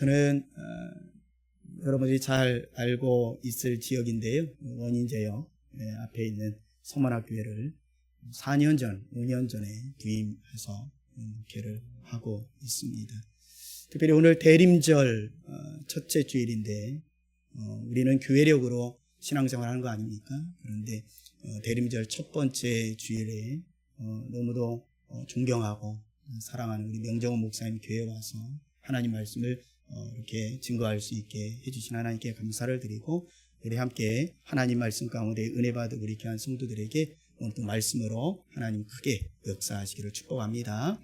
저는 여러분들이 잘 알고 있을 지역인데요. 원인제역 앞에 있는 서문학교회를 4년 전, 5년 전에 부임해서 교회를 하고 있습니다. 특별히 오늘 대림절 첫째 주일인데 우리는 교회력으로 신앙생활 하는 거 아닙니까? 그런데 대림절 첫 번째 주일에 너무도 존경하고 사랑하는 우리 명정원 목사님 교회에 와서 하나님 말씀을 이렇게 증거할 수 있게 해주신 하나님께 감사를 드리고, 우리 함께 하나님 말씀 가운데 은혜 받은 우리 귀한 성도들에게 오늘 또 말씀으로 하나님 크게 역사하시기를 축복합니다.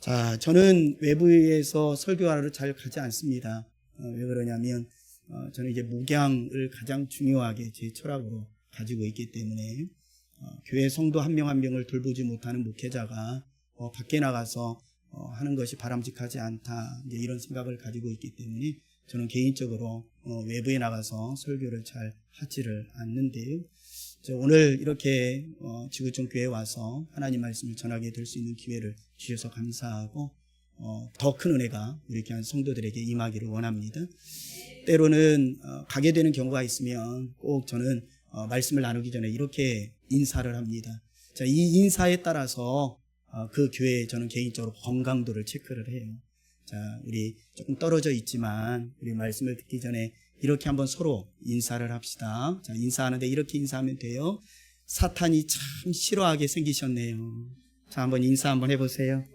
자, 저는 외부에서 설교하러 잘 가지 않습니다. 왜 그러냐면 저는 이제 목양을 가장 중요하게 제 철학으로 가지고 있기 때문에 교회 성도 한 명 한 명을 돌보지 못하는 목회자가 밖에 나가서 하는 것이 바람직하지 않다, 이제 이런 생각을 가지고 있기 때문에 저는 개인적으로 외부에 나가서 설교를 잘 하지를 않는데요. 오늘 이렇게 지구촌 교회에 와서 하나님 말씀을 전하게 될 수 있는 기회를 주셔서 감사하고 더 큰 은혜가 우리 귀한 성도들에게 임하기를 원합니다. 때로는 가게 되는 경우가 있으면 꼭 저는 말씀을 나누기 전에 이렇게 인사를 합니다. 자, 이 인사에 따라서 그 교회에 저는 개인적으로 건강도를 체크를 해요. 자, 우리 조금 떨어져 있지만 우리 말씀을 듣기 전에 이렇게 한번 서로 인사를 합시다. 자, 인사하는데 이렇게 인사하면 돼요. 사탄이 참 싫어하게 생기셨네요. 자, 한번 인사 한번 해보세요.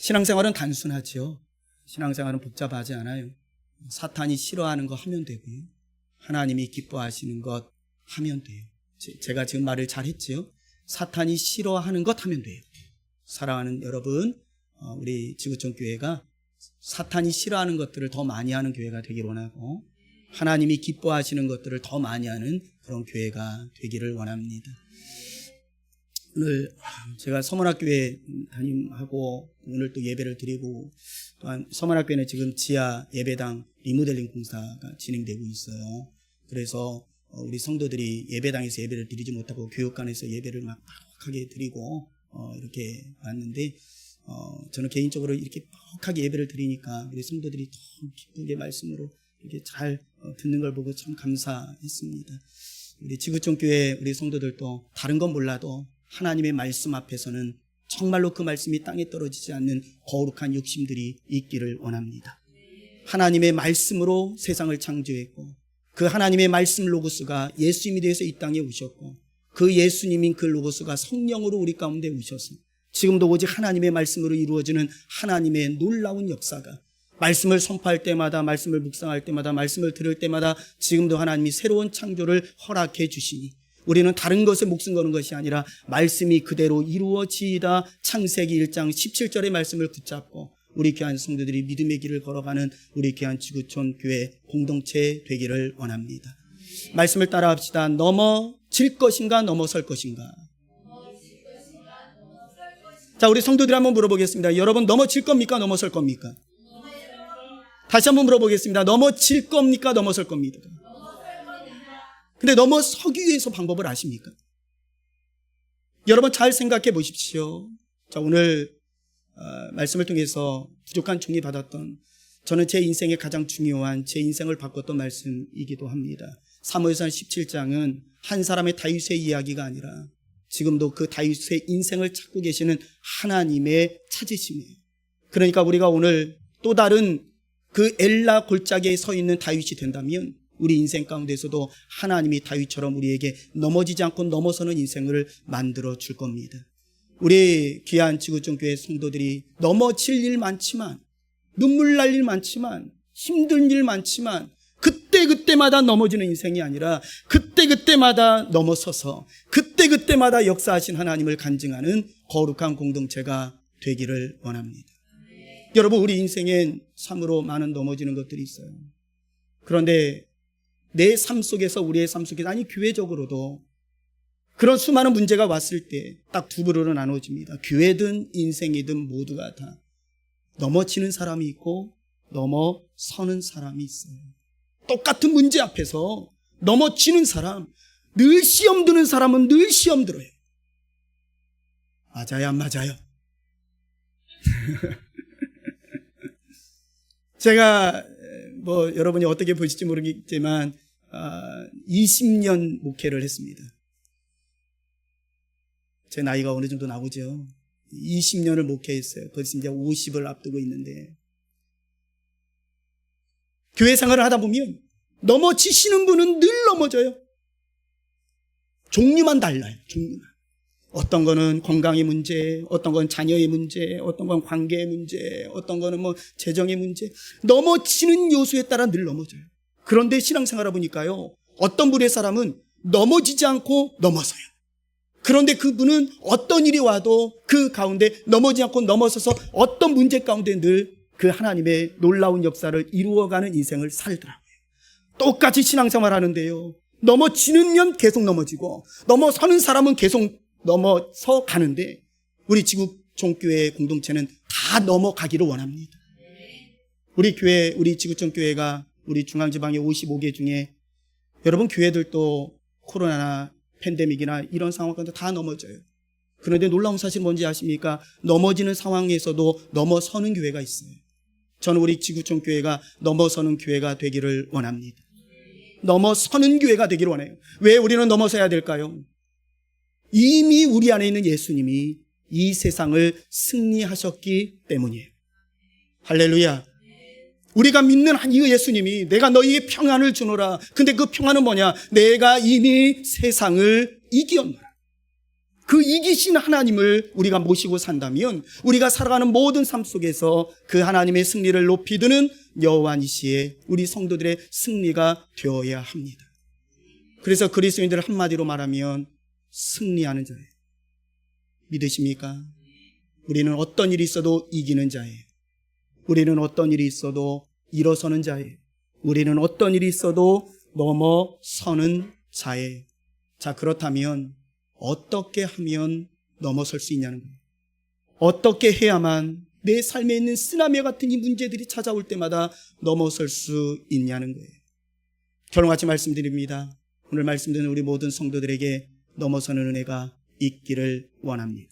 신앙생활은 단순하죠. 신앙생활은 복잡하지 않아요. 사탄이 싫어하는 거 하면 되고요. 하나님이 기뻐하시는 것 하면 돼요. 제가 지금 말을 잘했지요. 사탄이 싫어하는 것 하면 돼요. 사랑하는 여러분, 우리 지구촌 교회가 사탄이 싫어하는 것들을 더 많이 하는 교회가 되기를 원하고, 하나님이 기뻐하시는 것들을 더 많이 하는 그런 교회가 되기를 원합니다. 오늘 제가 서문학교에 담임하고 오늘 또 예배를 드리고, 또한 서문학교에는 지금 지하 예배당 리모델링 공사가 진행되고 있어요. 그래서 우리 성도들이 예배당에서 예배를 드리지 못하고 교육관에서 예배를 막 빡하게 드리고 이렇게 왔는데, 저는 개인적으로 이렇게 빡하게 예배를 드리니까 우리 성도들이 더 기쁘게 말씀으로 이렇게 잘 듣는 걸 보고 참 감사했습니다. 우리 지구촌 교회 우리 성도들도 다른 건 몰라도 하나님의 말씀 앞에서는 정말로 그 말씀이 땅에 떨어지지 않는 거룩한 욕심들이 있기를 원합니다. 하나님의 말씀으로 세상을 창조했고, 그 하나님의 말씀 로고스가 예수님이 되어서 이 땅에 오셨고, 그 예수님인 그 로고스가 성령으로 우리 가운데 오셔서 지금도 오직 하나님의 말씀으로 이루어지는 하나님의 놀라운 역사가, 말씀을 선포할 때마다, 말씀을 묵상할 때마다, 말씀을 들을 때마다 지금도 하나님이 새로운 창조를 허락해 주시니, 우리는 다른 것에 목숨 거는 것이 아니라 말씀이 그대로 이루어지이다, 창세기 1장 17절의 말씀을 붙잡고 우리 귀한 성도들이 믿음의 길을 걸어가는 우리 귀한 지구촌 교회 공동체 되기를 원합니다. 말씀을 따라합시다. 넘어질 것인가 넘어설 것인가? 자, 우리 성도들이 한번 물어보겠습니다. 여러분, 넘어질 겁니까 넘어설 겁니까? 다시 한번 물어보겠습니다. 넘어질 겁니까 넘어설 겁니까? 근데 넘어서기 위해서 방법을 아십니까? 여러분 잘 생각해 보십시오. 자, 오늘 말씀을 통해서 부족한 종이 받았던, 저는 제 인생에 가장 중요한, 제 인생을 바꿨던 말씀이기도 합니다. 사무엘상 17장은 한 사람의 다윗의 이야기가 아니라 지금도 그 다윗의 인생을 찾고 계시는 하나님의 찾으심이에요. 그러니까 우리가 오늘 또 다른 그 엘라 골짜기에 서 있는 다윗이 된다면 우리 인생 가운데서도 하나님이 다윗처럼 우리에게 넘어지지 않고 넘어서는 인생을 만들어 줄 겁니다. 우리 귀한 지구촌 교회 성도들이 넘어질 일 많지만, 눈물 날 일 많지만, 힘든 일 많지만, 그때그때마다 넘어지는 인생이 아니라 그때그때마다 넘어서서 그때그때마다 역사하신 하나님을 간증하는 거룩한 공동체가 되기를 원합니다. 여러분, 우리 인생엔 참으로 많은 넘어지는 것들이 있어요. 그런데 내 삶 속에서, 우리의 삶 속에서, 아니 교회적으로도 그런 수많은 문제가 왔을 때 딱 두 부류로 나눠집니다. 교회든 인생이든 모두가 다 넘어지는 사람이 있고 넘어서는 사람이 있어요. 똑같은 문제 앞에서 넘어지는 사람, 늘 시험 드는 사람은 늘 시험 들어요. 맞아요, 안 맞아요? 제가 여러분이 어떻게 보실지 모르겠지만 20년 목회를 했습니다. 제 나이가 어느 정도 나오죠. 20년을 목회했어요. 벌써 이제 50을 앞두고 있는데, 교회 생활을 하다 보면 넘어지시는 분은 늘 넘어져요. 종류만 달라요. 종류만. 어떤 거는 건강의 문제, 어떤 건 자녀의 문제, 어떤 건 관계의 문제, 어떤 거는 재정의 문제. 넘어지는 요소에 따라 늘 넘어져요. 그런데 신앙생활을 보니까요, 어떤 분의 사람은 넘어지지 않고 넘어서요. 그런데 그분은 어떤 일이 와도 그 가운데 넘어지지 않고 넘어서서 어떤 문제 가운데 늘 그 하나님의 놀라운 역사를 이루어가는 인생을 살더라고요. 똑같이 신앙생활 하는데요, 넘어지면 계속 넘어지고 넘어서는 사람은 계속 넘어서 가는데, 우리 지구촌교회 공동체는 다 넘어가기를 원합니다. 우리 교회, 우리 지구촌 교회가 우리 중앙지방의 55개 중에, 여러분 교회들도 코로나나 팬데믹이나 이런 상황 가운데 다 넘어져요. 그런데 놀라운 사실 뭔지 아십니까? 넘어지는 상황에서도 넘어서는 교회가 있어요. 저는 우리 지구촌 교회가 넘어서는 교회가 되기를 원합니다. 넘어서는 교회가 되기를 원해요. 왜 우리는 넘어서야 될까요? 이미 우리 안에 있는 예수님이 이 세상을 승리하셨기 때문이에요. 할렐루야. 우리가 믿는 이 예수님이 내가 너희에게 평안을 주노라. 근데 그 평안은 뭐냐? 내가 이미 세상을 이기었노라. 그 이기신 하나님을 우리가 모시고 산다면 우리가 살아가는 모든 삶 속에서 그 하나님의 승리를 높이 드는 여호와니시의 우리 성도들의 승리가 되어야 합니다. 그래서 그리스도인들을 한마디로 말하면 승리하는 자예요. 믿으십니까? 우리는 어떤 일이 있어도 이기는 자예요. 우리는 어떤 일이 있어도 일어서는 자예요. 우리는 어떤 일이 있어도 넘어서는 자예요. 자, 그렇다면 어떻게 하면 넘어설 수 있냐는 거예요. 어떻게 해야만 내 삶에 있는 쓰나미 같은 이 문제들이 찾아올 때마다 넘어설 수 있냐는 거예요. 결론같이 말씀드립니다. 오늘 말씀드린 우리 모든 성도들에게 넘어서는 은혜가 있기를 원합니다.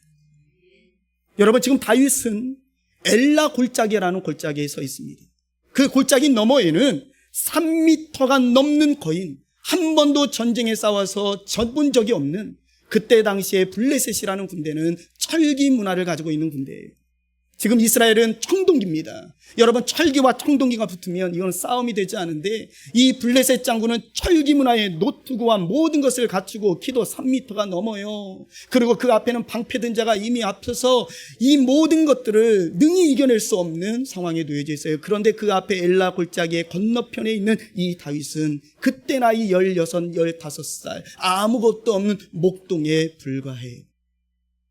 여러분, 지금 다윗은 엘라 골짜기라는 골짜기에 서 있습니다. 그 골짜기 너머에는 3m가 넘는 거인, 한 번도 전쟁에 싸워서 져본 적이 없는, 그때 당시에 블레셋이라는 군대는 철기 문화를 가지고 있는 군대예요. 지금 이스라엘은 청동기입니다. 여러분, 철기와 청동기가 붙으면 이건 싸움이 되지 않은데, 이 블레셋 장군은 철기 문화의 노트구와 모든 것을 갖추고 키도 3m가 넘어요. 그리고 그 앞에는 방패든 자가 이미 앞서서 이 모든 것들을 능히 이겨낼 수 없는 상황에 놓여져 있어요. 그런데 그 앞에 엘라 골짜기의 건너편에 있는 이 다윗은 그때 나이 16, 15살 아무것도 없는 목동에 불과해요.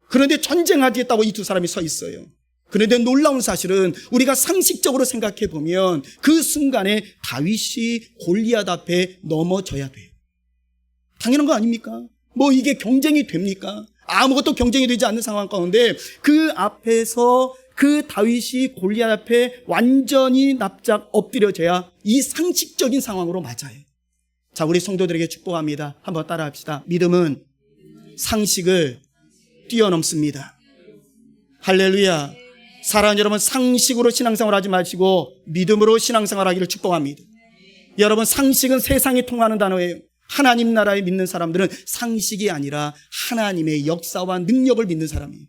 그런데 전쟁하겠다고 이 두 사람이 서 있어요. 그런데 놀라운 사실은 우리가 상식적으로 생각해 보면 그 순간에 다윗이 골리앗 앞에 넘어져야 돼요. 당연한 거 아닙니까? 이게 경쟁이 됩니까? 아무것도 경쟁이 되지 않는 상황 가운데 그 앞에서 그 다윗이 골리앗 앞에 완전히 납작 엎드려져야 이 상식적인 상황으로 맞아요. 자, 우리 성도들에게 축복합니다. 한번 따라합시다. 믿음은 상식을 뛰어넘습니다. 할렐루야. 사랑하는 여러분, 상식으로 신앙생활 하지 마시고 믿음으로 신앙생활 하기를 축복합니다. 여러분, 상식은 세상이 통하는 단어예요. 하나님 나라에 믿는 사람들은 상식이 아니라 하나님의 역사와 능력을 믿는 사람이에요.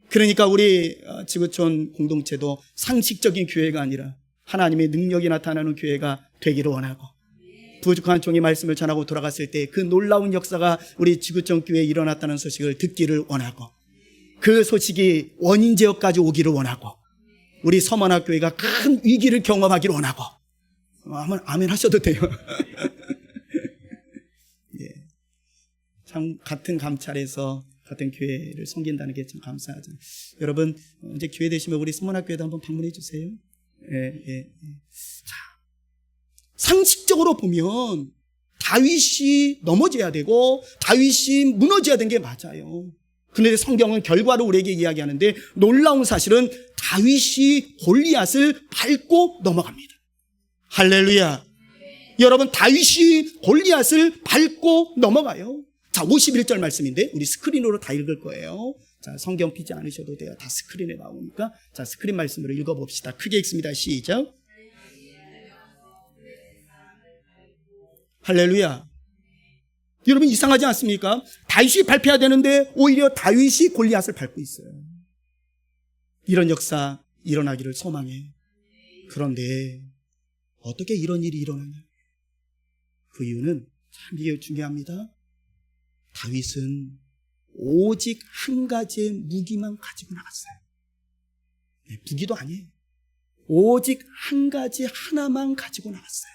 그러니까 우리 지구촌 공동체도 상식적인 교회가 아니라 하나님의 능력이 나타나는 교회가 되기를 원하고, 부족한 종이 말씀을 전하고 돌아갔을 때 그 놀라운 역사가 우리 지구촌 교회에 일어났다는 소식을 듣기를 원하고, 그 소식이 원인 지역까지 오기를 원하고, 우리 서문학교회가 큰 위기를 경험하기를 원하고. 아멘 하셔도 돼요. 예. 참 같은 감찰에서 같은 교회를 섬긴다는 게 참 감사하죠. 여러분, 이제 교회 되시면 우리 서문학교회도 한번 방문해 주세요. 예. 자, 상식적으로 보면 다윗이 넘어져야 되고 다윗이 무너져야 되는 게 맞아요. 그런데 성경은 결과를 우리에게 이야기하는데 놀라운 사실은 다윗이 골리앗을 밟고 넘어갑니다. 할렐루야. 여러분, 다윗이 골리앗을 밟고 넘어가요. 자, 51절 말씀인데 우리 스크린으로 다 읽을 거예요. 자, 성경 피지 않으셔도 돼요. 다 스크린에 나오니까. 자, 스크린 말씀으로 읽어봅시다. 크게 읽습니다. 시작. 할렐루야. 여러분, 이상하지 않습니까? 다윗이 밟혀야 되는데 오히려 다윗이 골리앗을 밟고 있어요. 이런 역사 일어나기를 소망해요. 그런데 어떻게 이런 일이 일어나냐? 그 이유는 참 이게 중요합니다. 다윗은 오직 한 가지의 무기만 가지고 나갔어요. 무기도 아니에요. 오직 한 가지 하나만 가지고 나갔어요.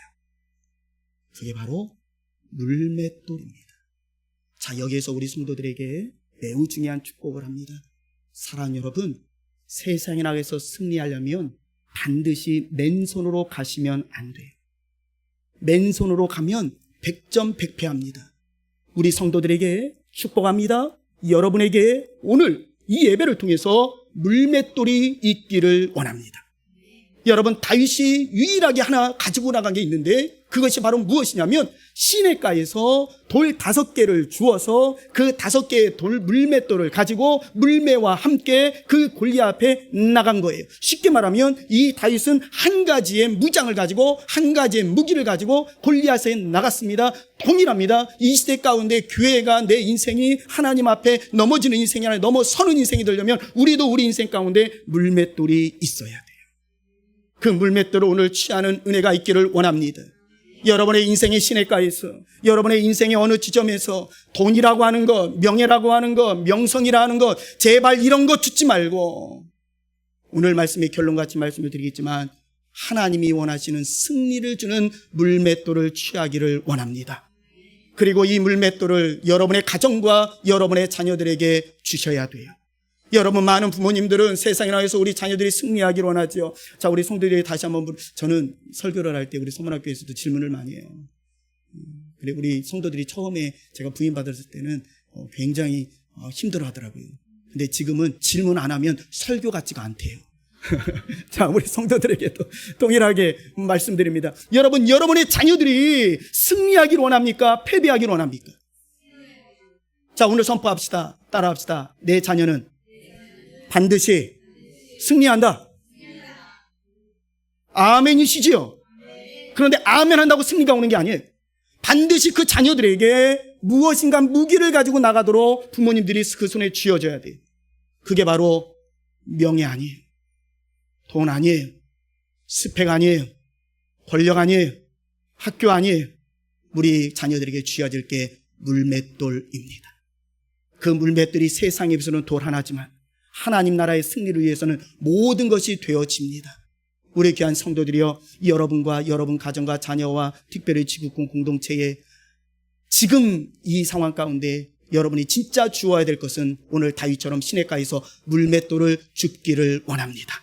그게 바로 물맷돌입니다. 자, 여기에서 우리 성도들에게 매우 중요한 축복을 합니다. 사랑하는 여러분, 세상에 나가서 승리하려면 반드시 맨손으로 가시면 안 돼요. 맨손으로 가면 100점 100패합니다. 우리 성도들에게 축복합니다. 여러분에게 오늘 이 예배를 통해서 물맷돌이 있기를 원합니다. 여러분, 다윗이 유일하게 하나 가지고 나간 게 있는데 그것이 바로 무엇이냐면 시내가에서 돌 5개를 주어서 그 5개의 돌 물맷돌을 가지고 물매와 함께 그 골리앗 앞에 나간 거예요. 쉽게 말하면 이 다윗은 한 가지의 무장을 가지고 한 가지의 무기를 가지고 골리앗에 나갔습니다. 동일합니다. 이 시대 가운데 교회가 내 인생이 하나님 앞에 넘어지는 인생이 아니라 넘어서는 인생이 되려면 우리도 우리 인생 가운데 물맷돌이 있어야 돼요. 그 물맷돌을 오늘 취하는 은혜가 있기를 원합니다. 여러분의 인생의 시내가에서, 여러분의 인생의 어느 지점에서 돈이라고 하는 것, 명예라고 하는 것, 명성이라는 것, 제발 이런 것 주지 말고 오늘 말씀의 결론같이 말씀을 드리겠지만 하나님이 원하시는 승리를 주는 물맷돌을 취하기를 원합니다. 그리고 이 물맷돌을 여러분의 가정과 여러분의 자녀들에게 주셔야 돼요. 여러분, 많은 부모님들은 세상에 나와서 우리 자녀들이 승리하기를 원하죠. 자, 우리 성도들이 다시 한번, 저는 설교를 할 때 우리 서문학교에서도 질문을 많이 해요. 그리고 우리 성도들이 처음에 제가 부임받았을 때는 굉장히 힘들어 하더라고요. 근데 지금은 질문 안 하면 설교 같지가 않대요. 자, 우리 성도들에게도 동일하게 말씀드립니다. 여러분, 여러분의 자녀들이 승리하기를 원합니까? 패배하기를 원합니까? 자, 오늘 선포합시다. 따라합시다. 내 자녀는 반드시 승리한다. 아멘이시지요? 그런데 아멘 한다고 승리가 오는 게 아니에요. 반드시 그 자녀들에게 무엇인가 무기를 가지고 나가도록 부모님들이 그 손에 쥐어줘야 돼요. 그게 바로 명예 아니에요. 돈 아니에요. 스펙 아니에요. 권력 아니에요. 학교 아니에요. 우리 자녀들에게 쥐어질 게 물맷돌입니다. 그 물맷돌이 세상에 비해서는 돌 하나지만 하나님 나라의 승리를 위해서는 모든 것이 되어집니다. 우리 귀한 성도들이여, 여러분과 여러분 가정과 자녀와 특별히 지구촌 공동체에 지금 이 상황 가운데 여러분이 진짜 주어야 될 것은 오늘 다윗처럼 시내가에서 물맷돌을 줍기를 원합니다.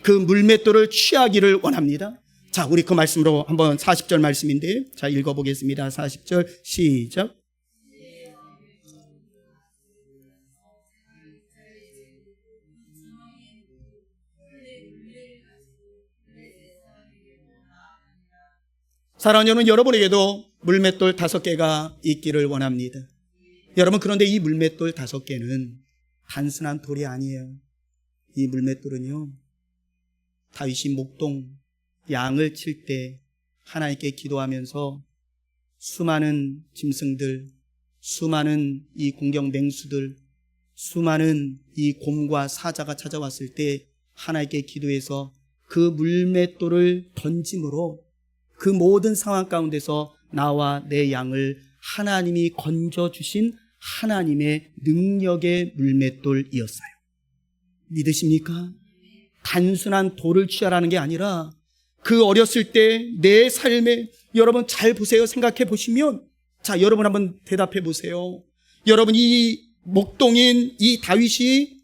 그 물맷돌을 취하기를 원합니다. 자, 우리 그 말씀으로 한번 40절 말씀인데, 자, 읽어보겠습니다. 40절 시작. 사랑하는 여러분, 여러분에게도 물맷돌 5개가 있기를 원합니다. 여러분, 그런데 이 물맷돌 5개는 단순한 돌이 아니에요. 이 물맷돌은요, 다윗이 목동 양을 칠 때 하나님께 기도하면서 수많은 짐승들, 수많은 이 공경 맹수들, 수많은 이 곰과 사자가 찾아왔을 때 하나님께 기도해서 그 물맷돌을 던짐으로 그 모든 상황 가운데서 나와 내 양을 하나님이 건져주신 하나님의 능력의 물맷돌이었어요. 믿으십니까? 단순한 돌을 취하라는 게 아니라 그 어렸을 때 내 삶에, 여러분 잘 보세요. 생각해 보시면, 자, 여러분 한번 대답해 보세요. 여러분, 이 목동인 이 다윗이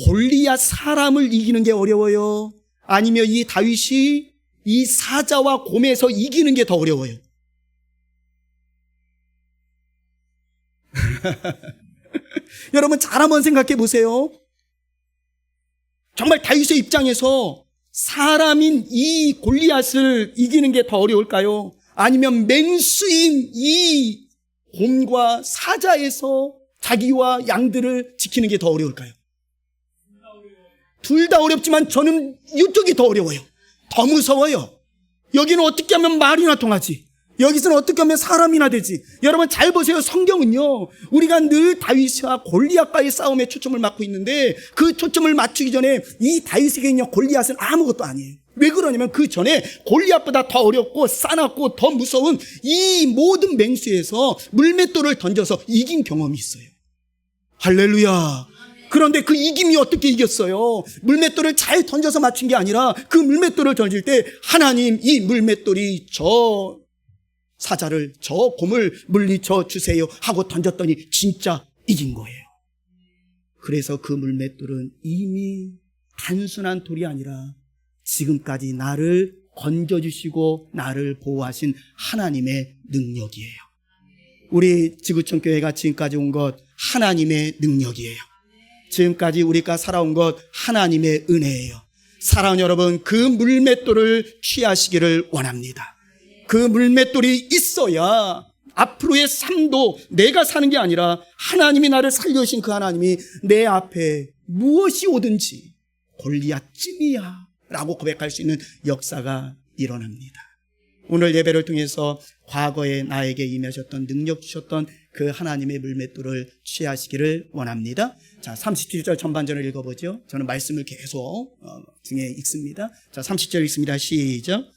골리앗 사람을 이기는 게 어려워요? 아니면 이 다윗이 이 사자와 곰에서 이기는 게 더 어려워요? 여러분 잘 한번 생각해 보세요. 정말 다윗의 입장에서 사람인 이 골리앗을 이기는 게 더 어려울까요? 아니면 맹수인 이 곰과 사자에서 자기와 양들을 지키는 게 더 어려울까요? 둘 다 어렵지만 저는 이쪽이 더 어려워요. 더 무서워요. 여기는 어떻게 하면 말이나 통하지? 여기서는 어떻게 하면 사람이나 되지? 여러분 잘 보세요. 성경은요, 우리가 늘 다윗과 골리앗과의 싸움에 초점을 맞고 있는데 그 초점을 맞추기 전에 이 다윗에게는요, 골리앗은 아무것도 아니에요. 왜 그러냐면 그 전에 골리앗보다 더 어렵고 싸납고 더 무서운 이 모든 맹수에서 물맷돌을 던져서 이긴 경험이 있어요. 할렐루야. 그런데 그 이김이 어떻게 이겼어요? 물맷돌을 잘 던져서 맞춘 게 아니라 그 물맷돌을 던질 때 하나님, 이 물맷돌이 저 사자를, 저 곰을 물리쳐 주세요 하고 던졌더니 진짜 이긴 거예요. 그래서 그 물맷돌은 이미 단순한 돌이 아니라 지금까지 나를 건져주시고 나를 보호하신 하나님의 능력이에요. 우리 지구촌 교회가 지금까지 온 것 하나님의 능력이에요. 지금까지 우리가 살아온 것 하나님의 은혜예요. 사랑하는 여러분, 그 물맷돌을 취하시기를 원합니다. 그 물맷돌이 있어야 앞으로의 삶도 내가 사는 게 아니라 하나님이 나를 살려주신 그 하나님이 내 앞에 무엇이 오든지 골리앗쯤이야 라고 고백할 수 있는 역사가 일어납니다. 오늘 예배를 통해서 과거에 나에게 임하셨던, 능력 주셨던 그 하나님의 물맷돌을 취하시기를 원합니다. 자, 37절 전반전을 읽어보죠. 저는 말씀을 계속 등에 읽습니다. 자, 30절 읽습니다. 시작.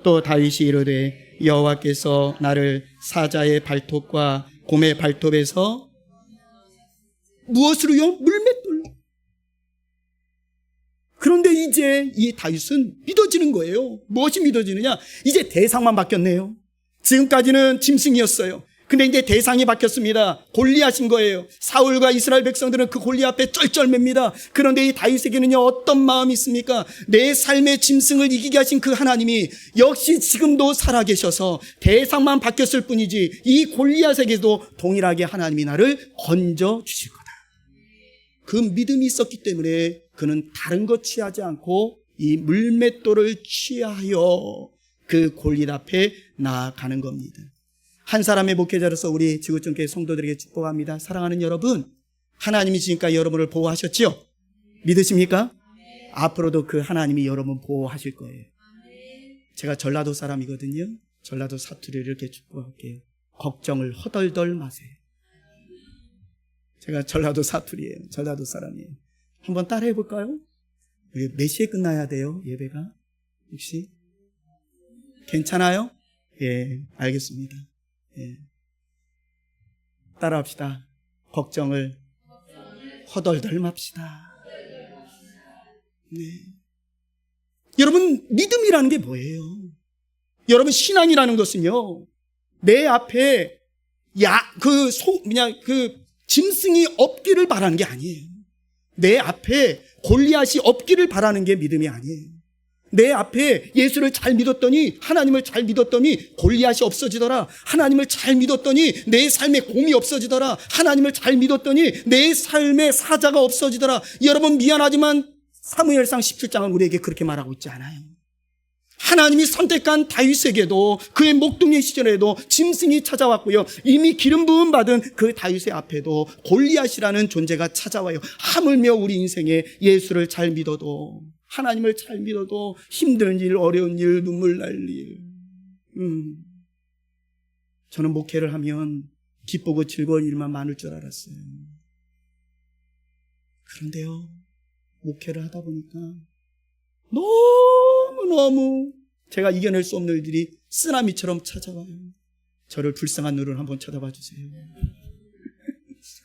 또 다윗이 이르되 여호와께서 나를 사자의 발톱과 곰의 발톱에서 무엇으로요? 물맷돌로. 그런데 이제 이 다윗은 믿어지는 거예요. 무엇이 믿어지느냐? 이제 대상만 바뀌었네요. 지금까지는 짐승이었어요. 근데 이제 대상이 바뀌었습니다. 골리앗인 거예요. 사울과 이스라엘 백성들은 그 골리앗 앞에 쩔쩔맵니다. 그런데 이 다윗에게는요, 어떤 마음이 있습니까? 내 삶의 짐승을 이기게 하신 그 하나님이 역시 지금도 살아계셔서 대상만 바뀌었을 뿐이지 이 골리앗에게도 동일하게 하나님이 나를 건져 주실 거다. 그 믿음이 있었기 때문에 그는 다른 것 취하지 않고 이 물맷돌을 취하여 그 골리앗 앞에 나아가는 겁니다. 한 사람의 목회자로서 우리 지구촌 교회 성도들에게 축복합니다. 사랑하는 여러분, 하나님이 지금까지 여러분을 보호하셨죠? 믿으십니까? 앞으로도 그 하나님이 여러분 보호하실 거예요. 제가 전라도 사람이거든요. 전라도 사투리를 이렇게 축복할게요. 걱정을 허덜덜 마세요. 제가 전라도 사투리예요. 전라도 사람이에요. 한번 따라해 볼까요? 우리 몇 시에 끝나야 돼요? 예배가? 혹시? 괜찮아요? 예, 알겠습니다. 예. 따라합시다. 걱정을 허덜덜 맙시다. 네. 여러분, 믿음이라는 게 뭐예요? 여러분, 신앙이라는 것은요, 내 앞에 짐승이 없기를 바라는 게 아니에요. 내 앞에 골리앗이 없기를 바라는 게 믿음이 아니에요. 내 앞에 예수를 잘 믿었더니, 하나님을 잘 믿었더니 골리앗이 없어지더라. 하나님을 잘 믿었더니 내 삶에 곰이 없어지더라. 하나님을 잘 믿었더니 내 삶에 사자가 없어지더라. 여러분, 미안하지만 사무엘상 17장은 우리에게 그렇게 말하고 있지 않아요. 하나님이 선택한 다윗에게도 그의 목동의 시절에도 짐승이 찾아왔고요, 이미 기름 부음 받은 그 다윗의 앞에도 골리앗이라는 존재가 찾아와요. 하물며 우리 인생에 예수를 잘 믿어도, 하나님을 잘 믿어도 힘든 일, 어려운 일, 눈물 날 일. 저는 목회를 하면 기쁘고 즐거운 일만 많을 줄 알았어요. 그런데요, 목회를 하다 보니까 너무너무 제가 이겨낼 수 없는 일들이 쓰나미처럼 찾아와요. 저를 불쌍한 눈으로 한번 쳐다봐 주세요.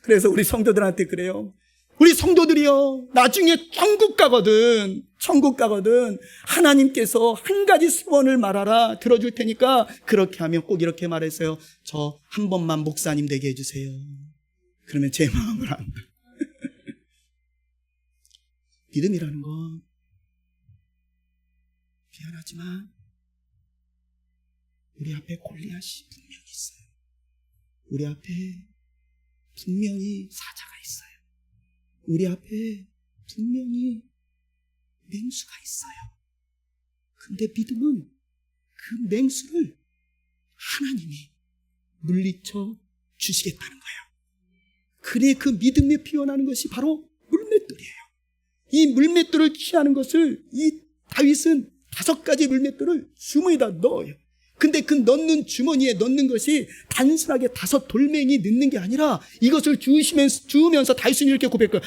그래서 우리 성도들한테 그래요. 우리 성도들이요, 나중에 천국 가거든 하나님께서 한 가지 소원을 말하라, 들어줄 테니까 그렇게 하면 꼭 이렇게 말했어요. 저 한 번만 목사님 되게 해주세요. 그러면 제 마음을 안다. 믿음이라는 건 미안하지만 우리 앞에 골리앗이 분명히 있어요. 우리 앞에 분명히 사자가 있어요. 우리 앞에 분명히 맹수가 있어요. 근데 믿음은 그 맹수를 하나님이 물리쳐 주시겠다는 거예요. 그래, 그 믿음에 피어나는 것이 바로 물맷돌이에요. 이 물맷돌을 취하는 것을 이 다윗은 5가지 물맷돌을 주머니에다 넣어요. 근데 그 넣는 주머니에 넣는 것이 단순하게 5 돌멩이 넣는 게 아니라 이것을 주우면서 다윗은 이렇게 고백해요.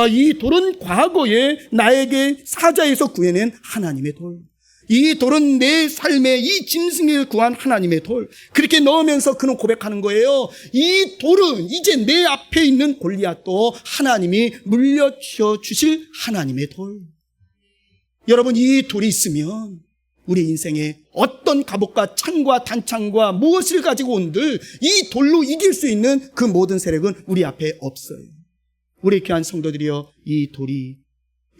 이 돌은 과거에 나에게 사자에서 구해낸 하나님의 돌. 이 돌은 내 삶의 이 짐승을 구한 하나님의 돌. 그렇게 넣으면서 그는 고백하는 거예요. 이 돌은 이제 내 앞에 있는 골리앗도 하나님이 물려주어 주실 하나님의 돌. 여러분, 이 돌이 있으면 우리 인생에 어떤 갑옷과 창과 단창과 무엇을 가지고 온들 이 돌로 이길 수 있는 그 모든 세력은 우리 앞에 없어요. 우리 귀한 성도들이여, 이 돌이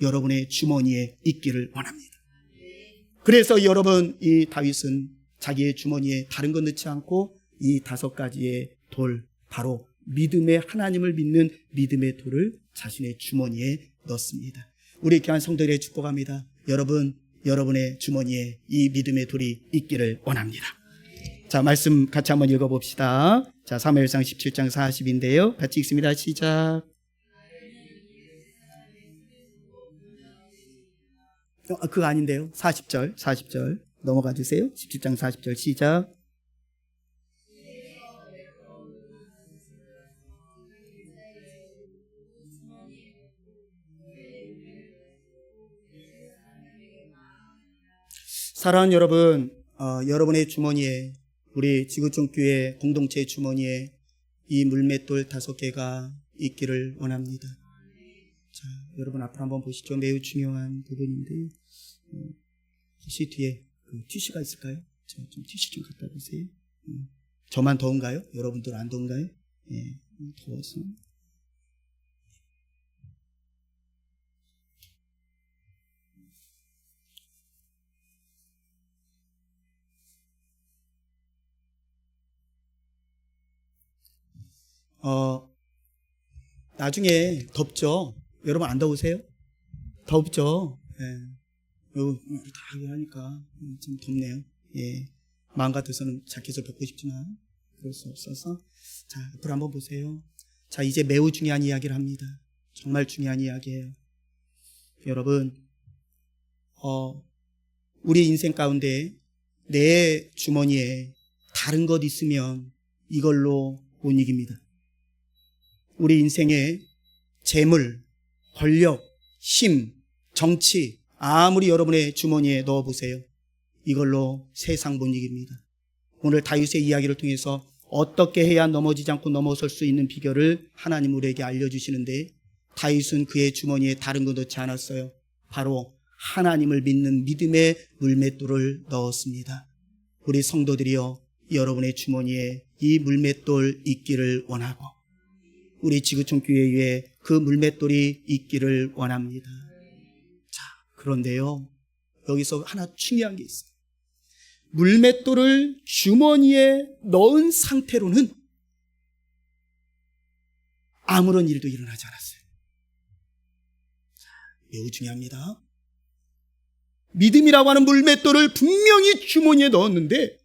여러분의 주머니에 있기를 원합니다. 그래서 여러분, 이 다윗은 자기의 주머니에 다른 것 넣지 않고 이 5가지의 돌, 바로 믿음의 하나님을 믿는 믿음의 돌을 자신의 주머니에 넣습니다. 우리 귀한 성도들의 축복합니다. 여러분의 주머니에 이 믿음의 돌이 있기를 원합니다. 자, 말씀 같이 한번 읽어봅시다. 자, 사무엘상 17장 40인데요. 같이 읽습니다. 시작. 그거 아닌데요. 40절 넘어가 주세요. 17장 40절 시작. 사랑하는 여러분, 여러분의 주머니에, 우리 지구촌교회 공동체 주머니에 이 물맷돌 5개가 있기를 원합니다. 자, 여러분 앞으로 한번 보시죠. 매우 중요한 부분인데, 혹시 뒤에 그 티슈가 있을까요? 좀 티슈 좀 갖다 주세요. 저만 더운가요? 여러분들 안 더운가요? 예, 더워서. 나중에 덥죠? 여러분 안 더우세요? 덥죠? 예. 다 하니까 좀 덥네요. 예. 마음 같아서는 자켓을 벗고 싶지만 그럴 수 없어서. 자, 앞으로 한번 보세요. 자, 이제 매우 중요한 이야기를 합니다. 정말 중요한 이야기예요. 여러분, 우리 인생 가운데 내 주머니에 다른 것 있으면 이걸로 못 이깁니다. 우리 인생에 재물, 권력, 힘, 정치, 아무리 여러분의 주머니에 넣어보세요. 이걸로 세상 못 이깁니다. 오늘 다윗의 이야기를 통해서 어떻게 해야 넘어지지 않고 넘어설 수 있는 비결을 하나님 우리에게 알려주시는데, 다윗은 그의 주머니에 다른 거 넣지 않았어요. 바로 하나님을 믿는 믿음의 물맷돌을 넣었습니다. 우리 성도들이여, 여러분의 주머니에 이 물맷돌 있기를 원하고, 우리 지구촌 교회에 그 물맷돌이 있기를 원합니다. 자, 그런데요, 여기서 하나 중요한 게 있어요. 물맷돌을 주머니에 넣은 상태로는 아무런 일도 일어나지 않았어요. 자, 매우 중요합니다. 믿음이라고 하는 물맷돌을 분명히 주머니에 넣었는데,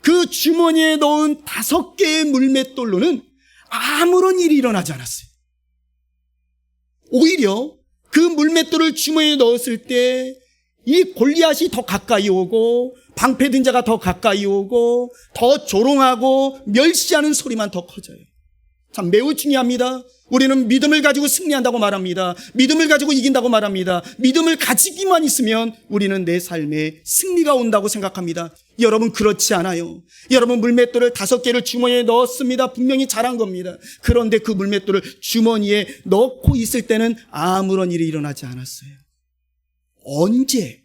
그 주머니에 넣은 5개의 물맷돌로는 아무런 일이 일어나지 않았어요. 오히려 그 물맷돌을 주머니에 넣었을 때 이 골리앗이 더 가까이 오고, 방패든 자가 더 가까이 오고, 더 조롱하고 멸시하는 소리만 더 커져요. 참 매우 중요합니다. 우리는 믿음을 가지고 승리한다고 말합니다. 믿음을 가지고 이긴다고 말합니다. 믿음을 가지기만 있으면 우리는 내 삶에 승리가 온다고 생각합니다. 여러분, 그렇지 않아요. 여러분, 물맷돌을 5개를 주머니에 넣었습니다. 분명히 잘한 겁니다. 그런데 그 물맷돌을 주머니에 넣고 있을 때는 아무런 일이 일어나지 않았어요. 언제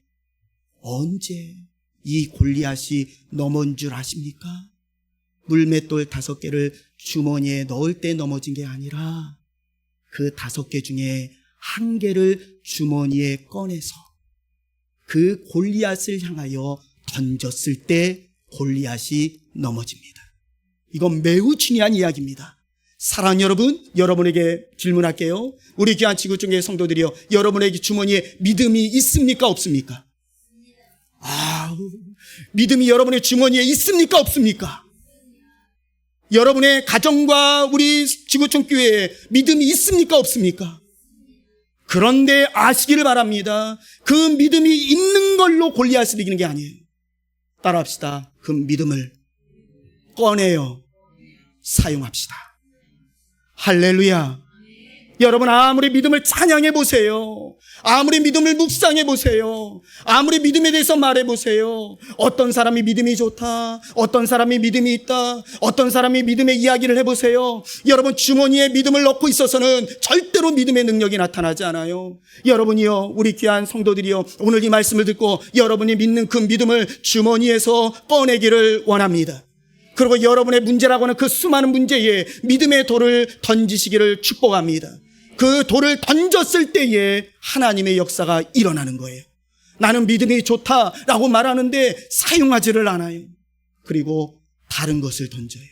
이 골리앗이 넘어온 줄 아십니까? 물맷돌 5개를 주머니에 넣을 때 넘어진 게 아니라 그 5개 중에 1개를 주머니에 꺼내서 그 골리앗을 향하여 던졌을 때 골리앗이 넘어집니다. 이건 매우 중요한 이야기입니다. 사랑하는 여러분, 여러분에게 질문할게요. 우리 귀한 지구촌교회 성도들이요, 여러분에게 주머니에 믿음이 있습니까, 없습니까? 믿음이 여러분의 주머니에 있습니까, 없습니까? 여러분의 가정과 우리 지구촌교회에 믿음이 있습니까, 없습니까? 그런데 아시기를 바랍니다. 그 믿음이 있는 걸로 골리앗을 이기는 게 아니에요. 따라합시다. 그 믿음을 꺼내요 사용합시다. 할렐루야. 여러분, 아무리 믿음을 찬양해 보세요, 아무리 믿음을 묵상해 보세요, 아무리 믿음에 대해서 말해 보세요, 어떤 사람이 믿음이 좋다, 어떤 사람이 믿음이 있다, 어떤 사람이 믿음의 이야기를 해보세요. 여러분, 주머니에 믿음을 넣고 있어서는 절대로 믿음의 능력이 나타나지 않아요. 여러분이요, 우리 귀한 성도들이요, 오늘 이 말씀을 듣고 여러분이 믿는 그 믿음을 주머니에서 꺼내기를 원합니다. 그리고 여러분의 문제라고 하는 그 수많은 문제에 믿음의 돌을 던지시기를 축복합니다. 그 돌을 던졌을 때에 하나님의 역사가 일어나는 거예요. 나는 믿음이 좋다라고 말하는데 사용하지를 않아요. 그리고 다른 것을 던져요.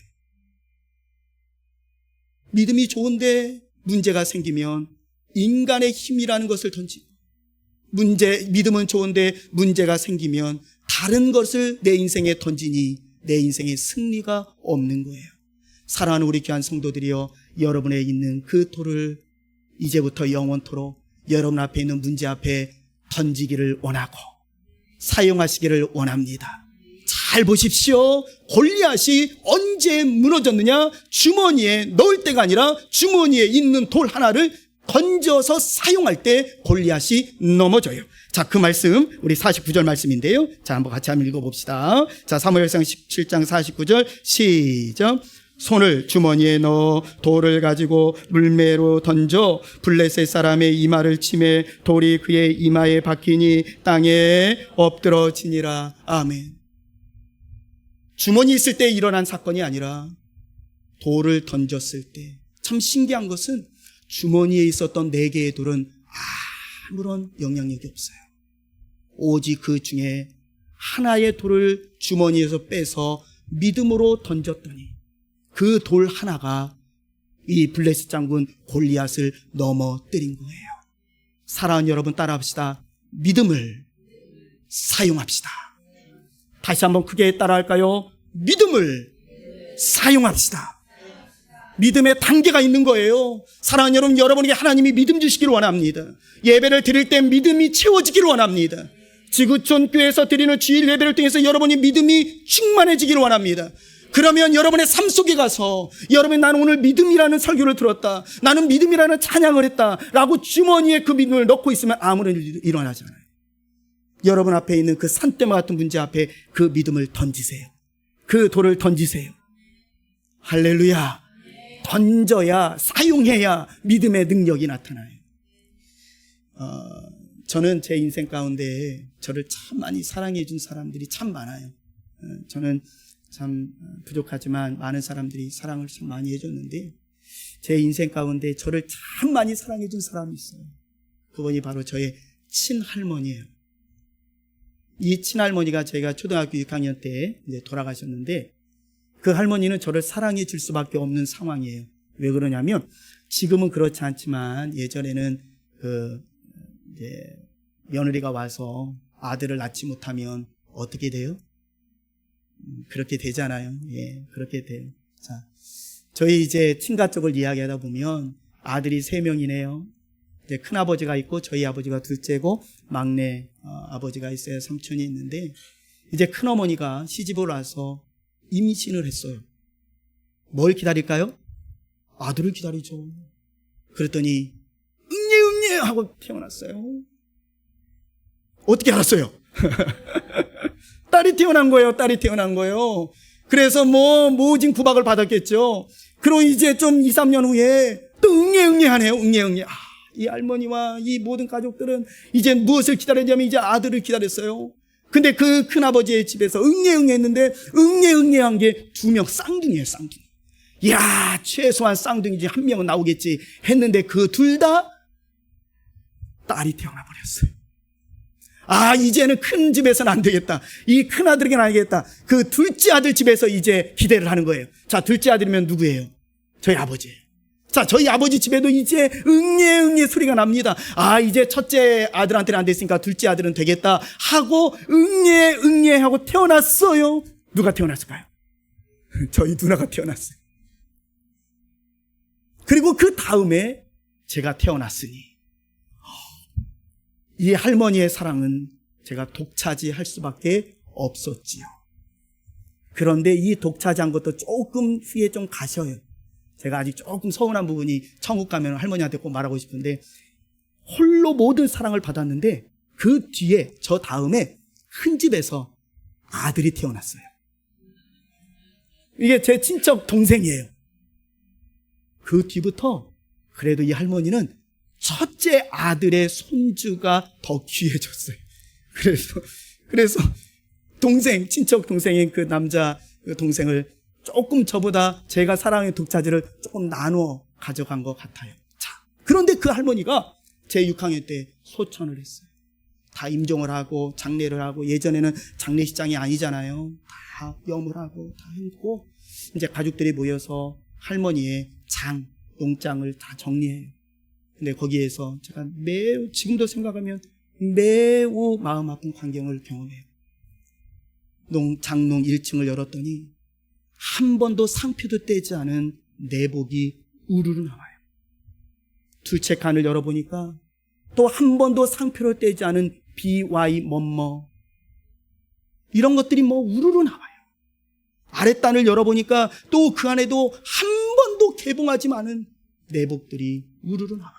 믿음이 좋은데 문제가 생기면 인간의 힘이라는 것을 던지고, 믿음은 좋은데 문제가 생기면 다른 것을 내 인생에 던지니 내 인생에 승리가 없는 거예요. 사랑하는 우리 귀한 성도들이여, 여러분에 있는 그 돌을 이제부터 영원토록 여러분 앞에 있는 문제 앞에 던지기를 원하고 사용하시기를 원합니다. 잘 보십시오. 골리앗이 언제 무너졌느냐? 주머니에 넣을 때가 아니라 주머니에 있는 돌 하나를 던져서 사용할 때 골리앗이 넘어져요. 자, 그 말씀 우리 49절 말씀인데요. 자, 한번 같이 한번 읽어봅시다. 자, 사무엘상 17장 49절 시작. 손을 주머니에 넣어 돌을 가지고 물매로 던져 블레셋 사람의 이마를 치매 돌이 그의 이마에 박히니 땅에 엎드러지니라. 아멘. 주머니 있을 때 일어난 사건이 아니라 돌을 던졌을 때. 참 신기한 것은 주머니에 있었던 4개의 돌은 아무런 영향력이 없어요. 오직 그 중에 하나의 돌을 주머니에서 빼서 믿음으로 던졌더니 그 돌 하나가 이 블레셋 장군 골리앗을 넘어뜨린 거예요. 사랑하는 여러분, 따라합시다. 믿음을 사용합시다. 다시 한번 크게 따라할까요? 믿음을 사용합시다. 믿음의 단계가 있는 거예요. 사랑하는 여러분, 여러분에게 하나님이 믿음 주시기를 원합니다. 예배를 드릴 때 믿음이 채워지기를 원합니다. 지구촌 교회에서 드리는 주일 예배를 통해서 여러분이 믿음이 충만해지기를 원합니다. 그러면 여러분의 삶 속에 가서 여러분, 나는 오늘 믿음이라는 설교를 들었다, 나는 믿음이라는 찬양을 했다 라고 주머니에 그 믿음을 넣고 있으면 아무런 일이 일어나지 않아요. 여러분 앞에 있는 그 산대마 같은 문제 앞에 그 믿음을 던지세요. 그 돌을 던지세요. 할렐루야. 던져야, 사용해야 믿음의 능력이 나타나요. 저는 제 인생 가운데 저를 참 많이 사랑해 준 사람들이 참 많아요. 저는 참 부족하지만 많은 사람들이 사랑을 참 많이 해줬는데, 제 인생 가운데 저를 참 많이 사랑해 준 사람이 있어요. 그분이 바로 저의 친할머니예요. 이 친할머니가 제가 초등학교 6학년 때 이제 돌아가셨는데, 그 할머니는 저를 사랑해 줄 수밖에 없는 상황이에요. 왜 그러냐면, 지금은 그렇지 않지만 예전에는 이제 며느리가 와서 아들을 낳지 못하면 어떻게 돼요? 그렇게 되잖아요. 예, 그렇게 돼요. 자, 저희 이제 친가족을 이야기하다 보면 아들이 3명이네요. 이제 큰아버지가 있고 저희 아버지가 둘째고 막내 아버지가 있어요. 삼촌이 있는데, 이제 큰어머니가 시집을 와서 임신을 했어요. 뭘 기다릴까요? 아들을 기다리죠. 그랬더니 응예 하고 태어났어요. 어떻게 알았어요? 딸이 태어난 거예요. 딸이 태어난 거예요. 그래서 모진 구박을 받았겠죠. 그리고 이제 좀 2, 3년 후에 또 응애 하네요. 응애. 이 할머니와 이 모든 가족들은 이제 무엇을 기다렸냐면 이제 아들을 기다렸어요. 근데 그 큰아버지의 집에서 응애 했는데 응애한 게 2명 쌍둥이에요. 쌍둥이. 이야, 최소한 쌍둥이지 1명은 나오겠지 했는데 그 둘 다 딸이 태어나 버렸어요. 이제는 큰 집에서는 안 되겠다. 이 큰 아들에게는 안 되겠다. 그 둘째 아들 집에서 이제 기대를 하는 거예요. 자, 둘째 아들이면 누구예요? 저희 아버지예요. 자, 저희 아버지 집에도 이제 응애 소리가 납니다. 아, 이제 첫째 아들한테는 안 됐으니까 둘째 아들은 되겠다 하고 응애 하고 태어났어요. 누가 태어났을까요? 저희 누나가 태어났어요. 그리고 그 다음에 제가 태어났으니 이 할머니의 사랑은 제가 독차지할 수밖에 없었지요. 그런데 이 독차지한 것도 조금 후에 좀 가셔요. 제가 아직 조금 서운한 부분이 천국 가면 할머니한테 꼭 말하고 싶은데, 홀로 모든 사랑을 받았는데 그 뒤에 저 다음에 큰 집에서 아들이 태어났어요. 이게 제 친척 동생이에요. 그 뒤부터 그래도 이 할머니는 첫째 아들의 손주가 더 귀해졌어요. 그래서 친척 동생인 그 남자 그 동생을 조금 저보다 제가 사랑의 독차지를 조금 나누어 가져간 것 같아요. 자, 그런데 그 할머니가 제 6학년 때 소천을 했어요. 다 임종을 하고 장례를 하고, 예전에는 장례식장이 아니잖아요. 다 염을 하고 다 했고, 이제 가족들이 모여서 할머니의 농장을 다 정리해요. 근데 거기에서 제가 지금도 생각하면 매우 마음 아픈 광경을 경험해요. 장농 1층을 열었더니 한 번도 상표도 떼지 않은 내복이 우르르 나와요. 둘째 칸을 열어보니까 또 한 번도 상표를 떼지 않은 BY 뭐뭐 이런 것들이 우르르 나와요. 아랫단을 열어보니까 또 그 안에도 한 번도 개봉하지 않은 내복들이 우르르 나와요.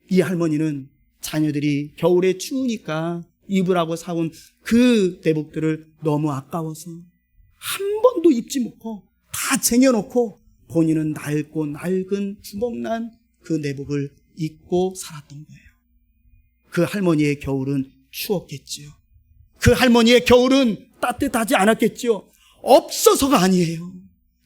이 할머니는 자녀들이 겨울에 추우니까 입으라고 사온 그 내복들을 너무 아까워서 한 번도 입지 못하고 다 쟁여놓고 본인은 낡고 낡은 주먹난 그 내복을 입고 살았던 거예요. 그 할머니의 겨울은 추웠겠지요. 그 할머니의 겨울은 따뜻하지 않았겠지요. 없어서가 아니에요.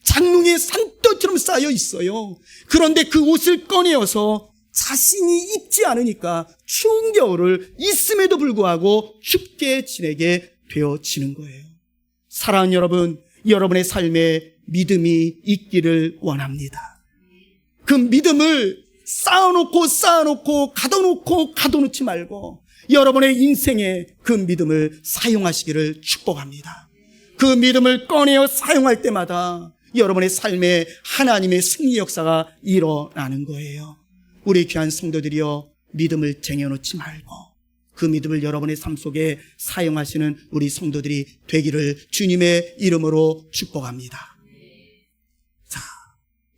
장롱에 산더처럼 쌓여 있어요. 그런데 그 옷을 꺼내어서 자신이 입지 않으니까 추운 겨울을 있음에도 불구하고 춥게 지내게 되어지는 거예요. 사랑하는 여러분, 여러분의 삶에 믿음이 있기를 원합니다. 그 믿음을 쌓아놓고 가둬놓지 말고 여러분의 인생에 그 믿음을 사용하시기를 축복합니다. 그 믿음을 꺼내어 사용할 때마다 여러분의 삶에 하나님의 승리 역사가 일어나는 거예요. 우리 귀한 성도들이여, 믿음을 쟁여놓지 말고 그 믿음을 여러분의 삶 속에 사용하시는 우리 성도들이 되기를 주님의 이름으로 축복합니다. 자,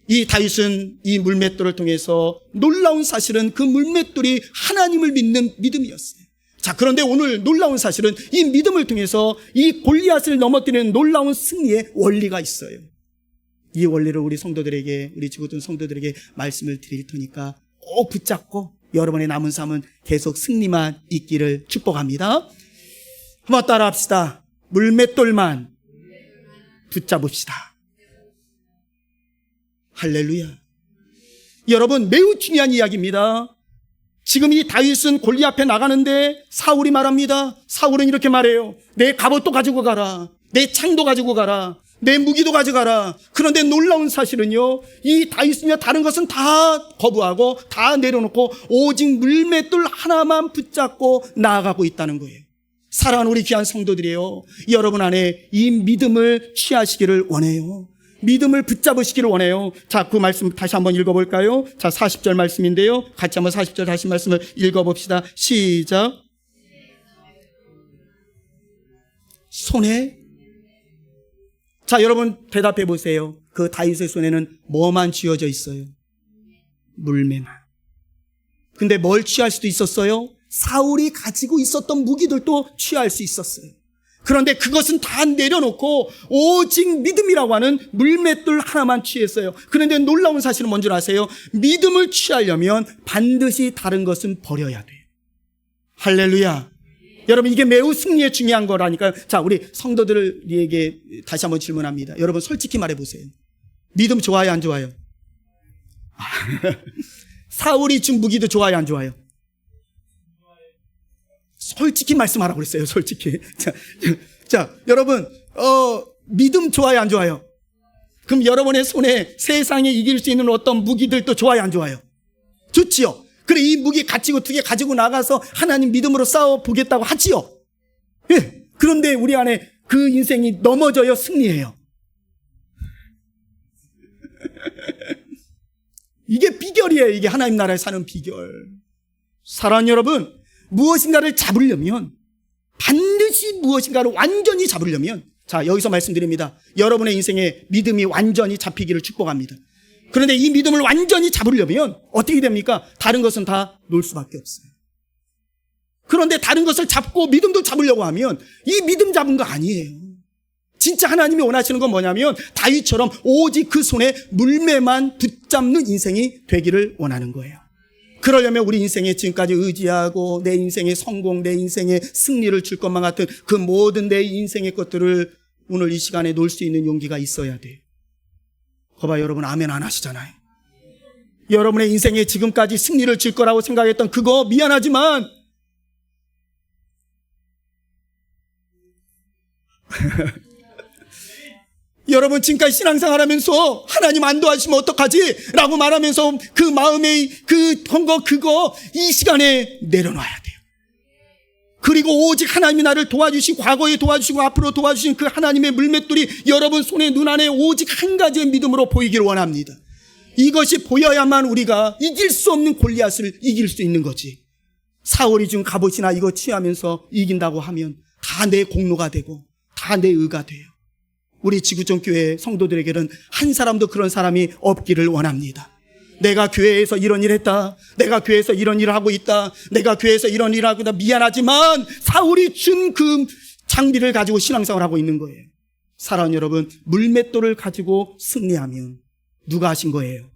이 다윗은 이 물맷돌을 통해서 놀라운 사실은 그 물맷돌이 하나님을 믿는 믿음이었어요. 자, 그런데 오늘 놀라운 사실은 이 믿음을 통해서 이 골리앗을 넘어뜨리는 놀라운 승리의 원리가 있어요. 이 원리를 우리 성도들에게, 우리 지구촌 성도들에게 말씀을 드릴 테니까 꼭 붙잡고 여러분의 남은 삶은 계속 승리만 있기를 축복합니다. 한번 따라 합시다. 물맷돌만 붙잡읍시다. 할렐루야. 여러분, 매우 중요한 이야기입니다. 지금 이 다윗은 골리앗 앞에 나가는데 사울이 말합니다. 사울은 이렇게 말해요. 내 갑옷도 가지고 가라. 내 창도 가지고 가라. 내 무기도 가져가라. 그런데 놀라운 사실은요, 이 다윗은요, 다른 것은 다 거부하고 다 내려놓고 오직 물맷돌 하나만 붙잡고 나아가고 있다는 거예요. 사랑하는 우리 귀한 성도들이에요. 여러분 안에 이 믿음을 취하시기를 원해요. 믿음을 붙잡으시기를 원해요. 자, 그 말씀 다시 한번 읽어볼까요? 자, 40절 말씀인데요. 같이 한번 40절 다시 말씀을 읽어봅시다. 시작. 손에, 자, 여러분 대답해 보세요. 그 다윗의 손에는 뭐만 쥐어져 있어요? 물매만. 근데 뭘 취할 수도 있었어요? 사울이 가지고 있었던 무기들도 취할 수 있었어요. 그런데 그것은 다 내려놓고 오직 믿음이라고 하는 물맷돌 하나만 취했어요. 그런데 놀라운 사실은 뭔지 아세요? 믿음을 취하려면 반드시 다른 것은 버려야 돼요. 할렐루야. 여러분, 이게 매우 승리에 중요한 거라니까요. 자, 우리 성도들에게 다시 한번 질문합니다. 여러분, 솔직히 말해보세요. 믿음 좋아요, 안 좋아요? 사울이 준 무기도 좋아요, 안 좋아요? 솔직히 말씀하라고 그랬어요. 솔직히. 자, 여러분, 믿음 좋아요, 안 좋아요? 그럼 여러분의 손에 세상에 이길 수 있는 어떤 무기들도 좋아요, 안 좋아요? 좋지요. 그래, 이 무기 가지고 2개 가지고 나가서 하나님 믿음으로 싸워 보겠다고 하지요. 예. 그런데 우리 안에 그 인생이 넘어져요, 승리해요? 이게 비결이에요. 이게 하나님 나라에 사는 비결. 사랑하는 여러분, 무엇인가를 잡으려면, 반드시 무엇인가를 완전히 잡으려면, 자, 여기서 말씀드립니다. 여러분의 인생에 믿음이 완전히 잡히기를 축복합니다. 그런데 이 믿음을 완전히 잡으려면 어떻게 됩니까? 다른 것은 다 놓을 수밖에 없어요. 그런데 다른 것을 잡고 믿음도 잡으려고 하면 이 믿음 잡은 거 아니에요. 진짜 하나님이 원하시는 건 뭐냐면 다윗처럼 오직 그 손에 물매만 붙잡는 인생이 되기를 원하는 거예요. 그러려면 우리 인생에 지금까지 의지하고 내 인생의 성공, 내 인생의 승리를 줄 것만 같은 그 모든 내 인생의 것들을 오늘 이 시간에 놓을 수 있는 용기가 있어야 돼요. 거봐, 여러분 아멘 안 하시잖아요. 여러분의 인생에 지금까지 승리를 줄 거라고 생각했던 그거 미안하지만 여러분 지금까지 신앙생활 하면서 하나님 안 도와주시면 어떡하지? 라고 말하면서 그 마음의 그거 이 시간에 내려놔야 돼요. 그리고 오직 하나님이 나를 도와주시고 과거에 도와주시고 앞으로 도와주신 그 하나님의 물맷돌이 여러분 손에 눈 안에 오직 한 가지의 믿음으로 보이기를 원합니다. 이것이 보여야만 우리가 이길 수 없는 골리앗을 이길 수 있는 거지. 사울이 준 갑옷이나 이거 취하면서 이긴다고 하면 다 내 공로가 되고 다 내 의가 돼요. 우리 지구촌 교회 성도들에게는 한 사람도 그런 사람이 없기를 원합니다. 내가 교회에서 이런 일 했다. 내가 교회에서 이런 일을 하고 있다. 내가 교회에서 이런 일을 하고 있다. 미안하지만 사울이 준 그 장비를 가지고 신앙생활을 하고 있는 거예요. 사랑하는 여러분, 물맷돌을 가지고 승리하면 누가 하신 거예요?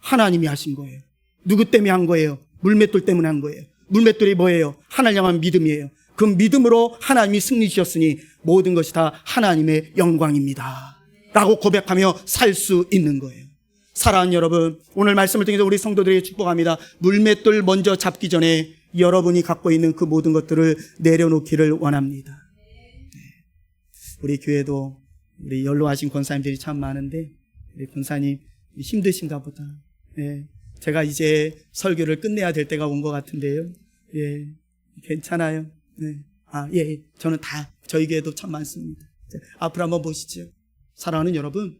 하나님이 하신 거예요. 누구 때문에 한 거예요? 물맷돌 때문에 한 거예요. 물맷돌이 뭐예요? 하나님 향한 믿음이에요. 그 믿음으로 하나님이 승리 주셨으니 모든 것이 다 하나님의 영광입니다 라고 고백하며 살 수 있는 거예요. 사랑하는 여러분, 오늘 말씀을 통해서 우리 성도들에게 축복합니다. 물맷돌 먼저 잡기 전에 여러분이 갖고 있는 그 모든 것들을 내려놓기를 원합니다. 우리 교회도 우리 연로하신 권사님들이 참 많은데 우리 권사님 힘드신가 보다. 제가 이제 설교를 끝내야 될 때가 온 것 같은데요. 괜찮아요. 저는 다 저희 교회도 참 많습니다. 앞으로 한번 보시죠. 사랑하는 여러분,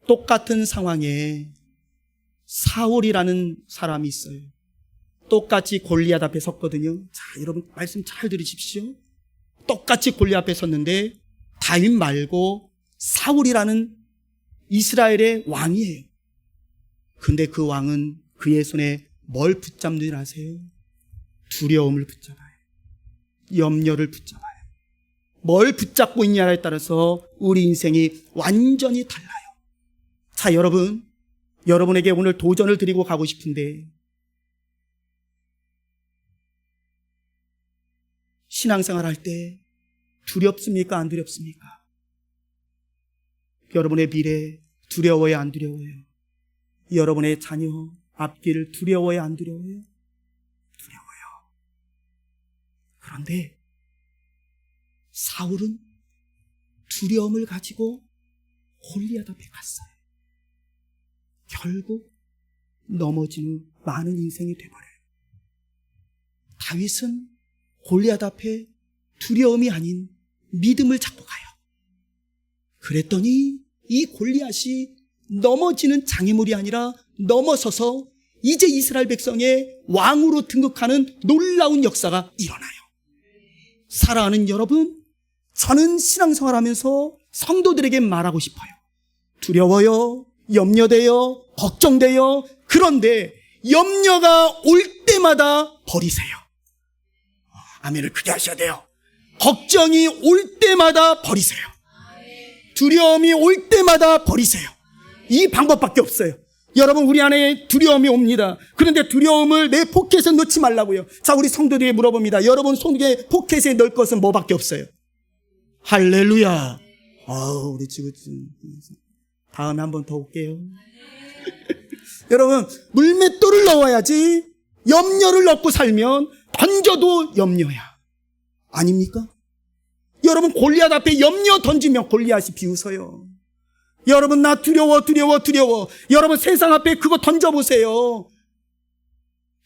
똑같은 상황에 사울이라는 사람이 있어요. 똑같이 골리앗 앞에 섰거든요. 자, 여러분 말씀 잘 들으십시오. 똑같이 골리앗 앞에 섰는데 다윗 말고 사울이라는 이스라엘의 왕이에요. 근데 그 왕은 그의 손에 뭘 붙잡는 줄 아세요? 두려움을 붙잡아요. 염려를 붙잡아요. 뭘 붙잡고 있냐에 따라서 우리 인생이 완전히 달라요. 자, 여러분에게 오늘 도전을 드리고 가고 싶은데 신앙생활 할 때 두렵습니까? 안 두렵습니까? 여러분의 미래 두려워요? 안 두려워요? 여러분의 자녀 앞길 두려워요? 안 두려워요? 두려워요. 그런데 사울은 두려움을 가지고 골리앗 앞에 갔어요. 결국 넘어지는 많은 인생이 돼버려요. 다윗은 골리앗 앞에 두려움이 아닌 믿음을 잡고 가요. 그랬더니 이 골리앗이 넘어지는 장애물이 아니라 넘어서서 이제 이스라엘 백성의 왕으로 등극하는 놀라운 역사가 일어나요. 사랑하는 여러분, 저는 신앙생활하면서 성도들에게 말하고 싶어요. 두려워요, 염려돼요, 걱정돼요. 그런데 염려가 올 때마다 버리세요. 아멘을 크게 하셔야 돼요. 걱정이 올 때마다 버리세요. 두려움이 올 때마다 버리세요. 이 방법밖에 없어요. 여러분, 우리 안에 두려움이 옵니다. 그런데 두려움을 내 포켓에 넣지 말라고요. 자, 우리 성도들에게 물어봅니다. 여러분 속에 포켓에 넣을 것은 뭐밖에 없어요? 할렐루야. 우리 지금 다음에 한 번 더 올게요. 여러분, 물맷돌을 넣어야지. 염려를 넣고 살면 던져도 염려야. 아닙니까? 여러분 골리앗 앞에 염려 던지면 골리앗이 비웃어요. 여러분 나 두려워. 여러분 세상 앞에 그거 던져보세요.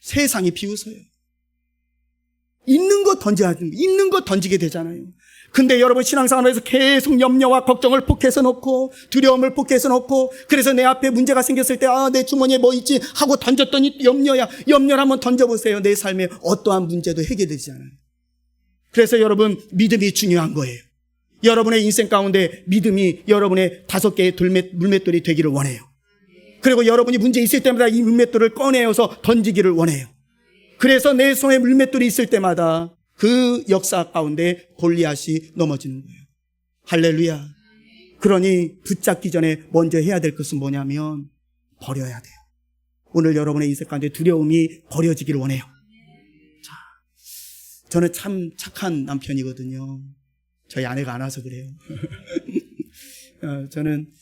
세상이 비웃어요. 있는 거 던지게 되잖아요. 근데 여러분 신앙생활에서 계속 염려와 걱정을 포켓해 놓고 두려움을 포켓해 놓고 그래서 내 앞에 문제가 생겼을 때 내 주머니에 뭐 있지 하고 던졌더니 염려를 한번 던져보세요. 내 삶에 어떠한 문제도 해결되지 않아요. 그래서 여러분 믿음이 중요한 거예요. 여러분의 인생 가운데 믿음이 여러분의 5개의 물맷돌이 되기를 원해요. 그리고 여러분이 문제 있을 때마다 이 물맷돌을 꺼내어서 던지기를 원해요. 그래서 내 손에 물맷돌이 있을 때마다 그 역사 가운데 골리앗이 넘어지는 거예요. 할렐루야. 그러니 붙잡기 전에 먼저 해야 될 것은 뭐냐면 버려야 돼요. 오늘 여러분의 인생 가운데 두려움이 버려지기를 원해요. 자, 저는 참 착한 남편이거든요. 저희 아내가 안 와서 그래요. 저는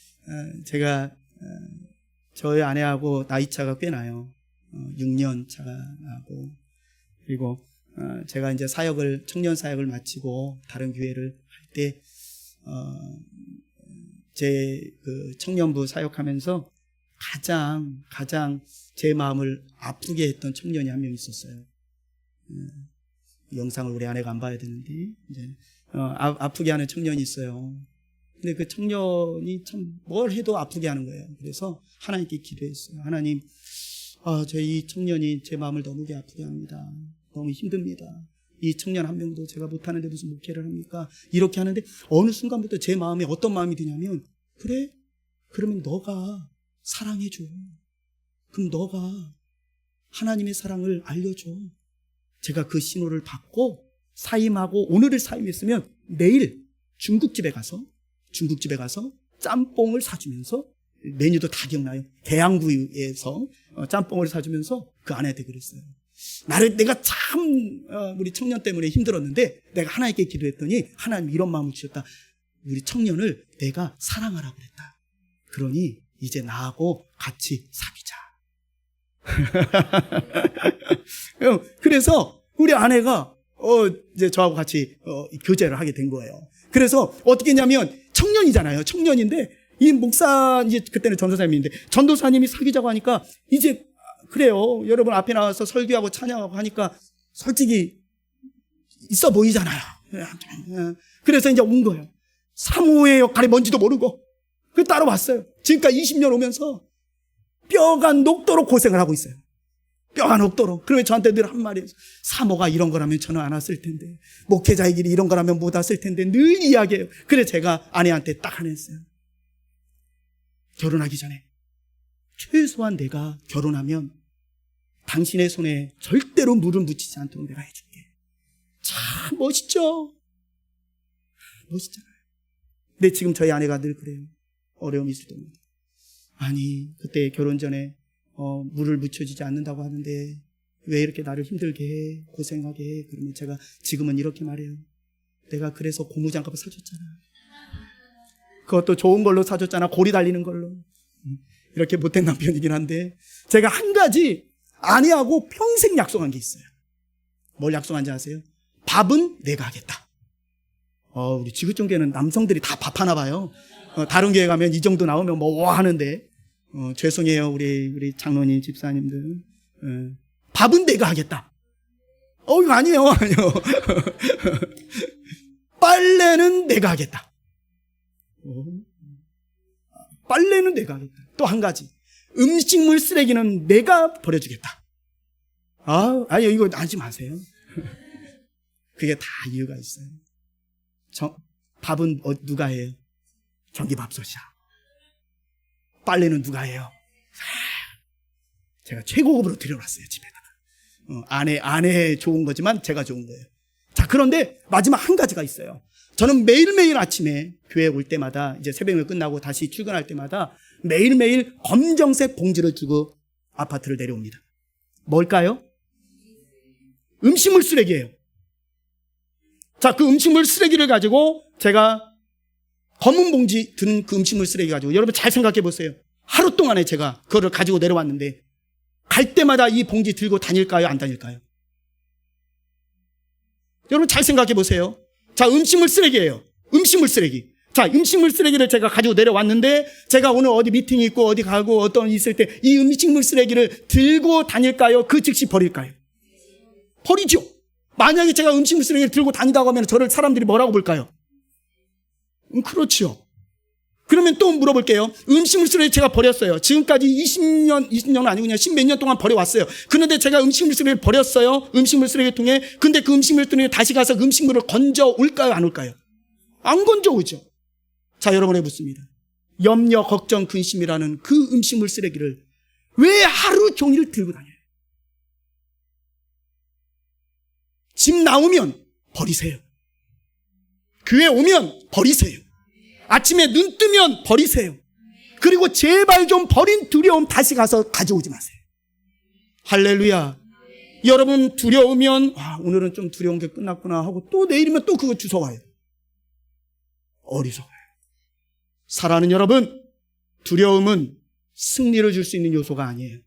제가 저희 아내하고 나이차가 꽤 나요. 6년 차가 나고 그리고 제가 이제 청년 사역을 마치고 다른 교회를 할 때 제 그 청년부 사역하면서 가장 제 마음을 아프게 했던 청년이 한 명 있었어요. 영상을 우리 아내가 안 봐야 되는데 이제 아프게 하는 청년이 있어요. 근데 그 청년이 참 뭘 해도 아프게 하는 거예요. 그래서 하나님께 기도했어요. 하나님, 저희 이 청년이 제 마음을 너무 아프게 합니다. 너무 힘듭니다. 이 청년 한 명도 제가 못하는데 무슨 목회를 합니까? 이렇게 하는데 어느 순간부터 제 마음에 어떤 마음이 드냐면 그래? 그러면 너가 사랑해줘. 그럼 너가 하나님의 사랑을 알려줘. 제가 그 신호를 받고 사임하고 오늘을 사임했으면 내일 중국집에 가서 짬뽕을 사주면서 메뉴도 다 기억나요. 대양구에서 짬뽕을 사주면서 그 아내한테 그랬어요. 내가 참 우리 청년 때문에 힘들었는데 내가 하나님께 기도했더니 하나님 이런 마음을 주셨다. 우리 청년을 내가 사랑하라고 그랬다. 그러니 이제 나하고 같이 사귀자. 그래서 우리 아내가 이제 저하고 같이 교제를 하게 된 거예요. 그래서 어떻게 했냐면 청년이잖아요. 청년인데 이 목사 이제 그때는 전도사님인데 전도사님이 사귀자고 하니까 이제 그래요. 여러분 앞에 나와서 설교하고 찬양하고 하니까 솔직히 있어 보이잖아요. 그래서 이제 온 거예요. 사모의 역할이 뭔지도 모르고 그 따라왔어요. 지금까지 20년 오면서 뼈가 녹도록 고생을 하고 있어요. 뼈가 녹도록. 그러면 저한테 늘 한 말이에요. 사모가 이런 거라면 저는 안 왔을 텐데 목회자의 길이 이런 거라면 못 왔을 텐데 늘 이야기해요. 그래 제가 아내한테 딱 하나 했어요. 결혼하기 전에 최소한 내가 결혼하면 당신의 손에 절대로 물을 묻히지 않도록 내가 해줄게. 참 멋있죠? 멋있잖아요. 근데 지금 저희 아내가 늘 그래요. 어려움이 있을 때마다. 아니 그때 결혼 전에 물을 묻혀주지 않는다고 하는데 왜 이렇게 나를 힘들게 해 고생하게 해. 그러면 제가 지금은 이렇게 말해요. 내가 그래서 고무장갑을 사줬잖아. 그것도 좋은 걸로 사줬잖아. 고리 달리는 걸로. 이렇게 못된 남편이긴 한데 제가 한 가지 아내하고 평생 약속한 게 있어요. 뭘 약속한지 아세요? 밥은 내가 하겠다. 우리 지구촌교회는 남성들이 다 밥 하나 봐요. 다른 교회 가면 이 정도 나오면 뭐 하는데 죄송해요 우리 장로님 집사님들. 밥은 내가 하겠다. 이거 아니에요. 빨래는 내가 하겠다. 빨래는 내가 하겠다. 또 한 가지 음식물 쓰레기는 내가 버려주겠다. 아니 이거 하지 마세요. 그게 다 이유가 있어요. 밥은 누가 해요? 전기밥솥이야. 빨래는 누가 해요? 제가 최고급으로 들여놨어요 집에다가. 아내 좋은 거지만 제가 좋은 거예요. 자 그런데 마지막 한 가지가 있어요. 저는 매일매일 아침에 교회 올 때마다 이제 새벽을 끝나고 다시 출근할 때마다 매일매일 검정색 봉지를 주고 아파트를 내려옵니다. 뭘까요? 음식물 쓰레기예요. 자, 그 음식물 쓰레기를 가지고 제가 검은 봉지 든 그 음식물 쓰레기 가지고 여러분 잘 생각해 보세요. 하루 동안에 제가 그거를 가지고 내려왔는데 갈 때마다 이 봉지 들고 다닐까요? 안 다닐까요? 여러분 잘 생각해 보세요. 자, 음식물 쓰레기예요. 음식물 쓰레기. 자, 음식물 쓰레기를 제가 가지고 내려왔는데 제가 오늘 어디 미팅이 있고 어디 가고 어떤 있을 때 이 음식물 쓰레기를 들고 다닐까요? 그 즉시 버릴까요? 버리죠. 만약에 제가 음식물 쓰레기를 들고 다닌다고 하면 저를 사람들이 뭐라고 볼까요? 그렇죠. 그러면 또 물어볼게요. 음식물 쓰레기 제가 버렸어요. 지금까지 20년은 아니고 그냥 10몇 년 동안 버려왔어요. 그런데 제가 음식물 쓰레기를 버렸어요. 음식물 쓰레기통에. 근데 그 음식물 쓰레기 다시 가서 음식물을 건져 올까요? 안 올까요? 안 건져 오죠. 자, 여러분에 묻습니다. 염려, 걱정, 근심이라는 그 음식물 쓰레기를 왜 하루 종일 들고 다녀요? 집 나오면 버리세요. 교회 오면 버리세요. 아침에 눈 뜨면 버리세요. 그리고 제발 좀 버린 두려움 다시 가서 가져오지 마세요. 할렐루야. 여러분 두려우면 오늘은 좀 두려운 게 끝났구나 하고 또 내일이면 또 그거 주워와요. 어리석어요. 사랑하는 여러분, 두려움은 승리를 줄 수 있는 요소가 아니에요.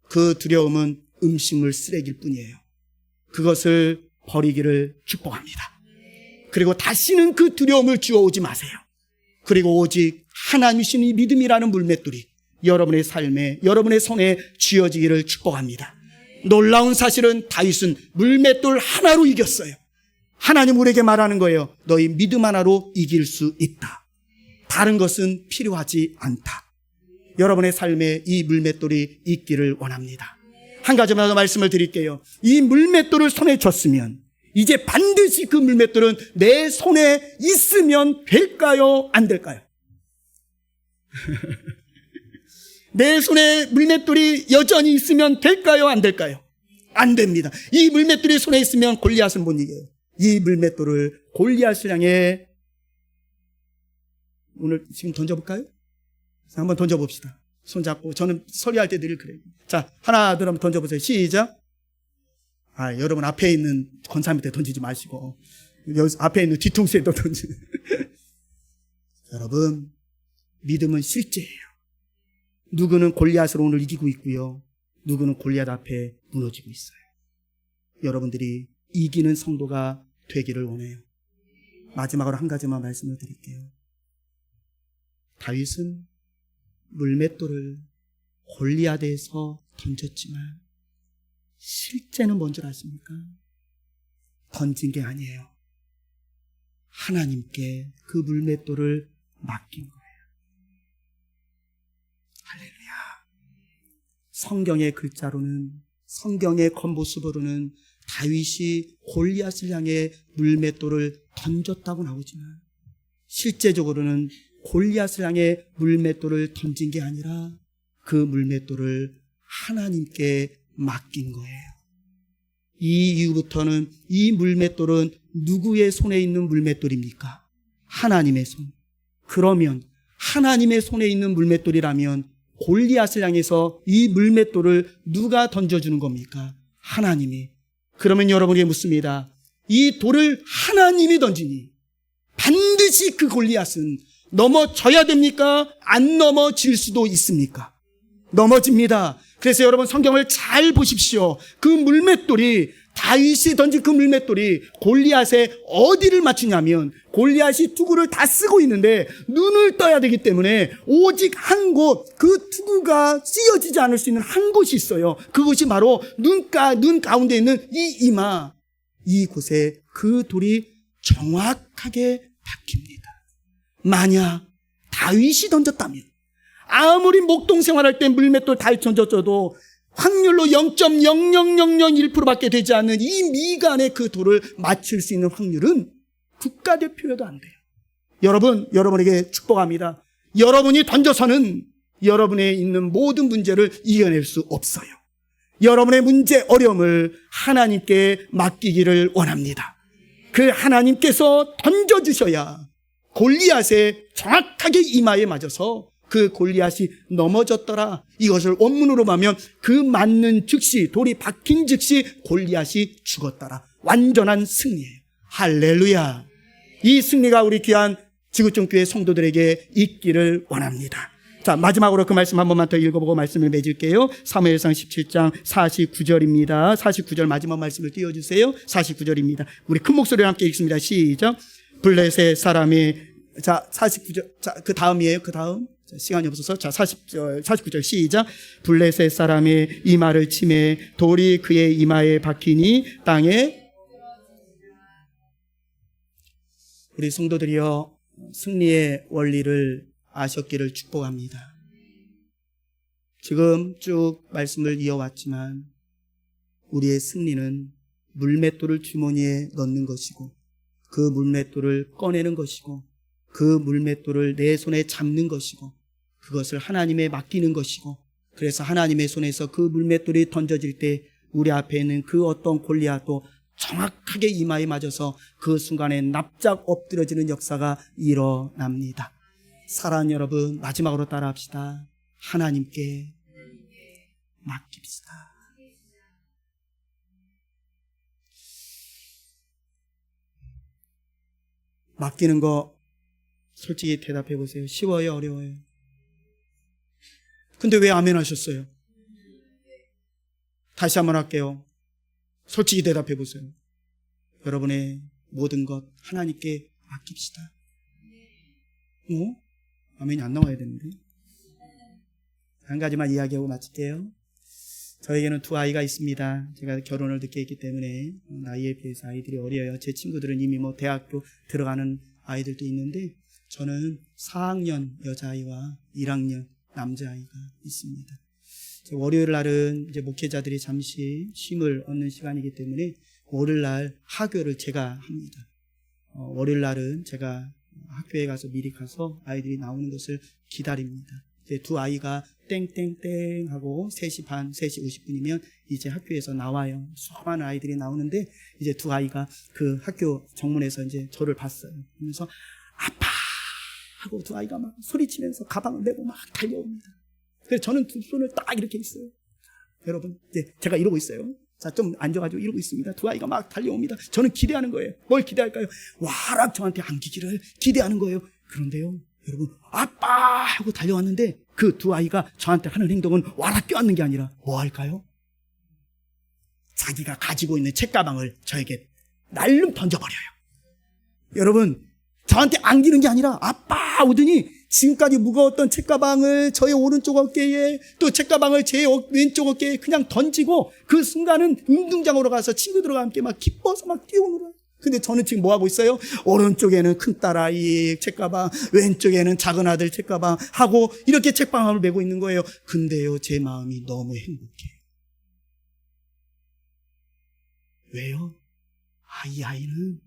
그 두려움은 음식물 쓰레기일 뿐이에요. 그것을 버리기를 축복합니다. 그리고 다시는 그 두려움을 주워오지 마세요. 그리고 오직 하나님이신 이 믿음이라는 물맷돌이 여러분의 삶에, 여러분의 손에 쥐어지기를 축복합니다. 놀라운 사실은 다윗은 물맷돌 하나로 이겼어요. 하나님 우리에게 말하는 거예요. 너희 믿음 하나로 이길 수 있다. 다른 것은 필요하지 않다. 여러분의 삶에 이 물맷돌이 있기를 원합니다. 한 가지만 더 말씀을 드릴게요. 이 물맷돌을 손에 쥐었으면 이제 반드시 그 물맷돌은 내 손에 있으면 될까요? 안 될까요? 내 손에 물맷돌이 여전히 있으면 될까요? 안 될까요? 안 됩니다. 이 물맷돌이 손에 있으면 골리앗은 못 이겨요. 이 물맷돌을 골리앗을 향해 오늘 지금 던져볼까요? 한번 던져봅시다. 손잡고. 저는 설교할 때 늘 그래요. 자, 하나, 둘 한번 던져보세요. 시작. 여러분 앞에 있는 권사님한테 던지지 마시고 여기 앞에 있는 뒤통수에도 던지는. 여러분, 믿음은 실제예요. 누구는 골리앗으로 오늘 이기고 있고요. 누구는 골리앗 앞에 무너지고 있어요. 여러분들이 이기는 성도가 되기를 원해요. 마지막으로 한 가지만 말씀을 드릴게요. 다윗은 물맷돌을 골리앗에서 던졌지만 실제는 뭔 줄 아십니까? 던진 게 아니에요. 하나님께 그 물맷돌을 맡긴 거예요. 할렐루야. 성경의 글자로는, 성경의 건보습으로는 다윗이 골리앗을 향해 물맷돌을 던졌다고 나오지만 실제적으로는 골리앗을 향해 물맷돌을 던진 게 아니라 그 물맷돌을 하나님께 맡긴 거예요. 이 이후부터는 이 물맷돌은 누구의 손에 있는 물맷돌입니까? 하나님의 손. 그러면 하나님의 손에 있는 물맷돌이라면 골리앗을 향해서 이 물맷돌을 누가 던져주는 겁니까? 하나님이. 그러면 여러분에게 묻습니다. 이 돌을 하나님이 던지니 반드시 그 골리앗은 넘어져야 됩니까? 안 넘어질 수도 있습니까? 넘어집니다. 그래서 여러분 성경을 잘 보십시오. 그 물맷돌이, 다윗이 던진 그 물맷돌이 골리앗의 어디를 맞추냐면 골리앗이 투구를 다 쓰고 있는데 눈을 떠야 되기 때문에 오직 한 곳, 그 투구가 씌어지지 않을 수 있는 한 곳이 있어요. 그것이 바로 눈 가운데 있는 이 이마, 이곳에 그 돌이 정확하게 박힙니다. 만약 다윗이 던졌다면 아무리 목동 생활할 때 물맷돌 다 던졌어도 확률로 0.00001%밖에 되지 않는 이 미간의 그 돌을 맞출 수 있는 확률은 국가대표여도 안 돼요. 여러분에게 축복합니다. 여러분이 던져서는 여러분의 있는 모든 문제를 이겨낼 수 없어요. 여러분의 문제, 어려움을 하나님께 맡기기를 원합니다. 그 하나님께서 던져주셔야 골리앗의 정확하게 이마에 맞아서 그 골리앗이 넘어졌더라. 이것을 원문으로 보면 그 맞는 즉시, 돌이 박힌 즉시 골리앗이 죽었더라. 완전한 승리예요. 할렐루야. 이 승리가 우리 귀한 지구촌교회 성도들에게 있기를 원합니다. 자, 마지막으로 그 말씀 한 번만 더 읽어보고 말씀을 맺을게요. 사무엘상 17장 49절입니다. 49절 마지막 말씀을 띄워주세요. 49절입니다. 우리 큰 목소리로 함께 읽습니다. 시작. 블레셋 사람이, 자, 49절, 자, 그 다음이에요. 그 다음. 자, 시간이 없어서. 자, 49절 시작. 블레셋 사람의 이마를 치매 돌이 그의 이마에 박히니 땅에. 우리 성도들이여, 승리의 원리를 아셨기를 축복합니다. 지금 쭉 말씀을 이어왔지만 우리의 승리는 물맷돌을 주머니에 넣는 것이고, 그 물맷돌을 꺼내는 것이고, 그 물맷돌을 내 손에 잡는 것이고, 그것을 하나님에 맡기는 것이고, 그래서 하나님의 손에서 그 물맷돌이 던져질 때 우리 앞에 있는 그 어떤 골리앗도 정확하게 이마에 맞아서 그 순간에 납작 엎드려지는 역사가 일어납니다. 사랑하는 여러분, 마지막으로 따라합시다. 하나님께 맡깁시다. 맡기는 거 솔직히 대답해 보세요. 쉬워요, 어려워요? 근데 왜 아멘 하셨어요? 다시 한번 할게요. 솔직히 대답해 보세요. 여러분의 모든 것 하나님께 맡깁시다. 아멘이 안 나와야 되는데. 한 가지만 이야기하고 마칠게요. 저에게는 두 아이가 있습니다. 제가 결혼을 늦게 했기 때문에 나이에 비해서 아이들이 어려요. 제 친구들은 이미 대학교 들어가는 아이들도 있는데, 저는 4학년 여자아이와 1학년 남자아이가 있습니다. 월요일 날은 이제 목회자들이 잠시 쉼을 얻는 시간이기 때문에 월요일 날 하교를 제가 합니다. 월요일 날은 제가 학교에 가서 미리 가서 아이들이 나오는 것을 기다립니다. 이제 두 아이가 땡땡땡 하고 3시 반, 3시 50분이면 이제 학교에서 나와요. 수많은 아이들이 나오는데, 이제 두 아이가 그 학교 정문에서 이제 저를 봤어요. 그러면서 아빠 하고 두 아이가 막 소리치면서 가방을 메고 막 달려옵니다. 그래서 저는 두 손을 딱 이렇게 있어요. 여러분, 이제 제가 이러고 있어요. 자, 좀 앉아가지고 이러고 있습니다. 두 아이가 막 달려옵니다. 저는 기대하는 거예요. 뭘 기대할까요? 와락 저한테 안기기를 기대하는 거예요. 그런데요, 여러분, 아빠 하고 달려왔는데 그 두 아이가 저한테 하는 행동은 와락 껴안는 게 아니라 뭐 할까요? 자기가 가지고 있는 책가방을 저에게 날름 던져버려요. 여러분, 저한테 안기는 게 아니라 아빠 오더니 지금까지 무거웠던 책가방을 저의 오른쪽 어깨에, 또 책가방을 제 왼쪽 어깨에 그냥 던지고, 그 순간은 운동장으로 가서 친구들과 함께 막 기뻐서 막 뛰어오르라. 근데 저는 지금 뭐 하고 있어요? 오른쪽에는 큰딸아이 책가방, 왼쪽에는 작은 아들 책가방 하고 이렇게 책가방을 메고 있는 거예요. 근데요, 제 마음이 너무 행복해요. 왜요? 이 아이는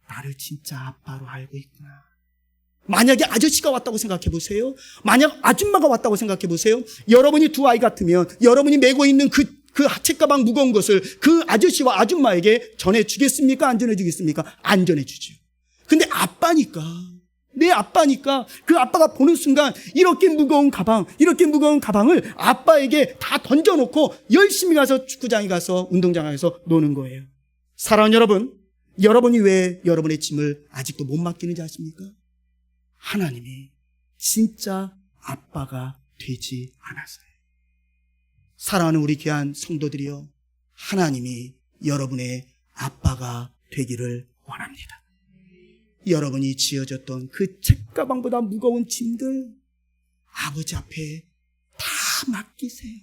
나를 진짜 아빠로 알고 있구나. 만약에 아저씨가 왔다고 생각해 보세요. 만약 아줌마가 왔다고 생각해 보세요. 여러분이 두 아이 같으면 여러분이 메고 있는 그 책가방 무거운 것을 그 아저씨와 아줌마에게 전해주겠습니까? 안 전해주겠습니까? 안 전해주죠. 근데 아빠니까, 내 아빠니까 그 아빠가 보는 순간 이렇게 무거운 가방을 아빠에게 다 던져놓고 열심히 가서 축구장에 가서 운동장에 가서 노는 거예요. 사랑하는 여러분, 여러분이 왜 여러분의 짐을 아직도 못 맡기는지 아십니까? 하나님이 진짜 아빠가 되지 않아서요. 사랑하는 우리 귀한 성도들이여, 하나님이 여러분의 아빠가 되기를 원합니다. 여러분이 지어졌던 그 책가방보다 무거운 짐들 아버지 앞에 다 맡기세요.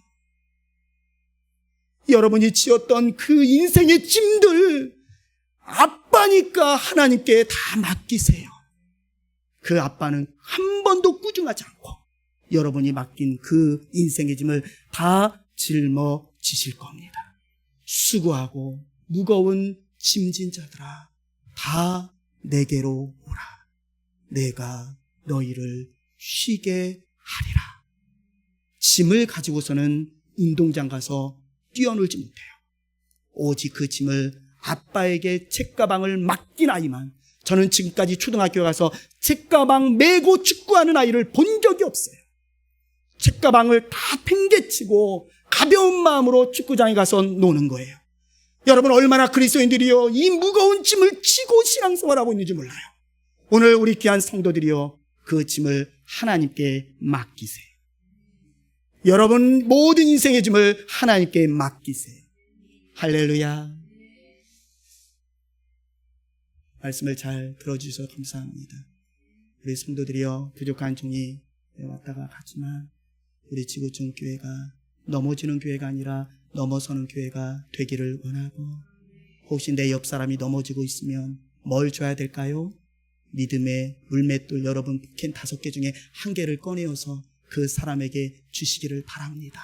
여러분이 지었던 그 인생의 짐들 아빠니까 하나님께 다 맡기세요. 그 아빠는 한 번도 꾸중하지 않고 여러분이 맡긴 그 인생의 짐을 다 짊어지실 겁니다. 수고하고 무거운 짐진 자들아, 다 내게로 오라. 내가 너희를 쉬게 하리라. 짐을 가지고서는 운동장 가서 뛰어놀지 못해요. 오직 그 짐을 아빠에게 책가방을 맡긴 아이만, 저는 지금까지 초등학교 가서 책가방 메고 축구하는 아이를 본 적이 없어요. 책가방을 다 팽개치고 가벼운 마음으로 축구장에 가서 노는 거예요. 여러분, 얼마나 그리스도인들이요 이 무거운 짐을 지고 신앙생활하고 있는지 몰라요. 오늘 우리 귀한 성도들이요 그 짐을 하나님께 맡기세요. 여러분 모든 인생의 짐을 하나님께 맡기세요. 할렐루야. 말씀을 잘 들어주셔서 감사합니다. 우리 성도들이여, 부족한 종이 왔다가 갔지만 우리 지구촌 교회가 넘어지는 교회가 아니라 넘어서는 교회가 되기를 원하고, 혹시 내 옆 사람이 넘어지고 있으면 뭘 줘야 될까요? 믿음의 물맷돌 여러분 캔 5개 중에 1개를 꺼내어서 그 사람에게 주시기를 바랍니다.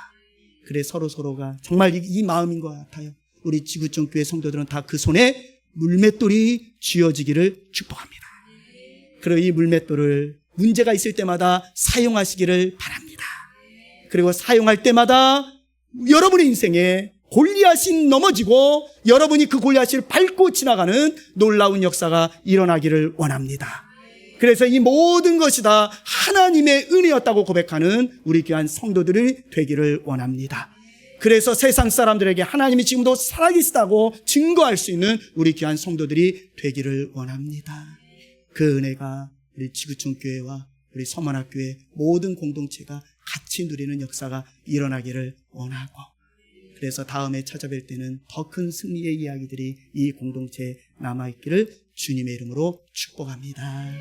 그래 서로가 정말 이 마음인 것 같아요. 우리 지구촌 교회 성도들은 다 그 손에 물맷돌이 쥐어지기를 축복합니다. 그리고 이 물맷돌을 문제가 있을 때마다 사용하시기를 바랍니다. 그리고 사용할 때마다 여러분의 인생에 골리앗이 넘어지고 여러분이 그 골리앗을 밟고 지나가는 놀라운 역사가 일어나기를 원합니다. 그래서 이 모든 것이 다 하나님의 은혜였다고 고백하는 우리 귀한 성도들이 되기를 원합니다. 그래서 세상 사람들에게 하나님이 지금도 살아계시다고 증거할 수 있는 우리 귀한 성도들이 되기를 원합니다. 그 은혜가 우리 지구촌 교회와 우리 서만학교의 모든 공동체가 같이 누리는 역사가 일어나기를 원하고, 그래서 다음에 찾아뵐 때는 더 큰 승리의 이야기들이 이 공동체에 남아있기를 주님의 이름으로 축복합니다.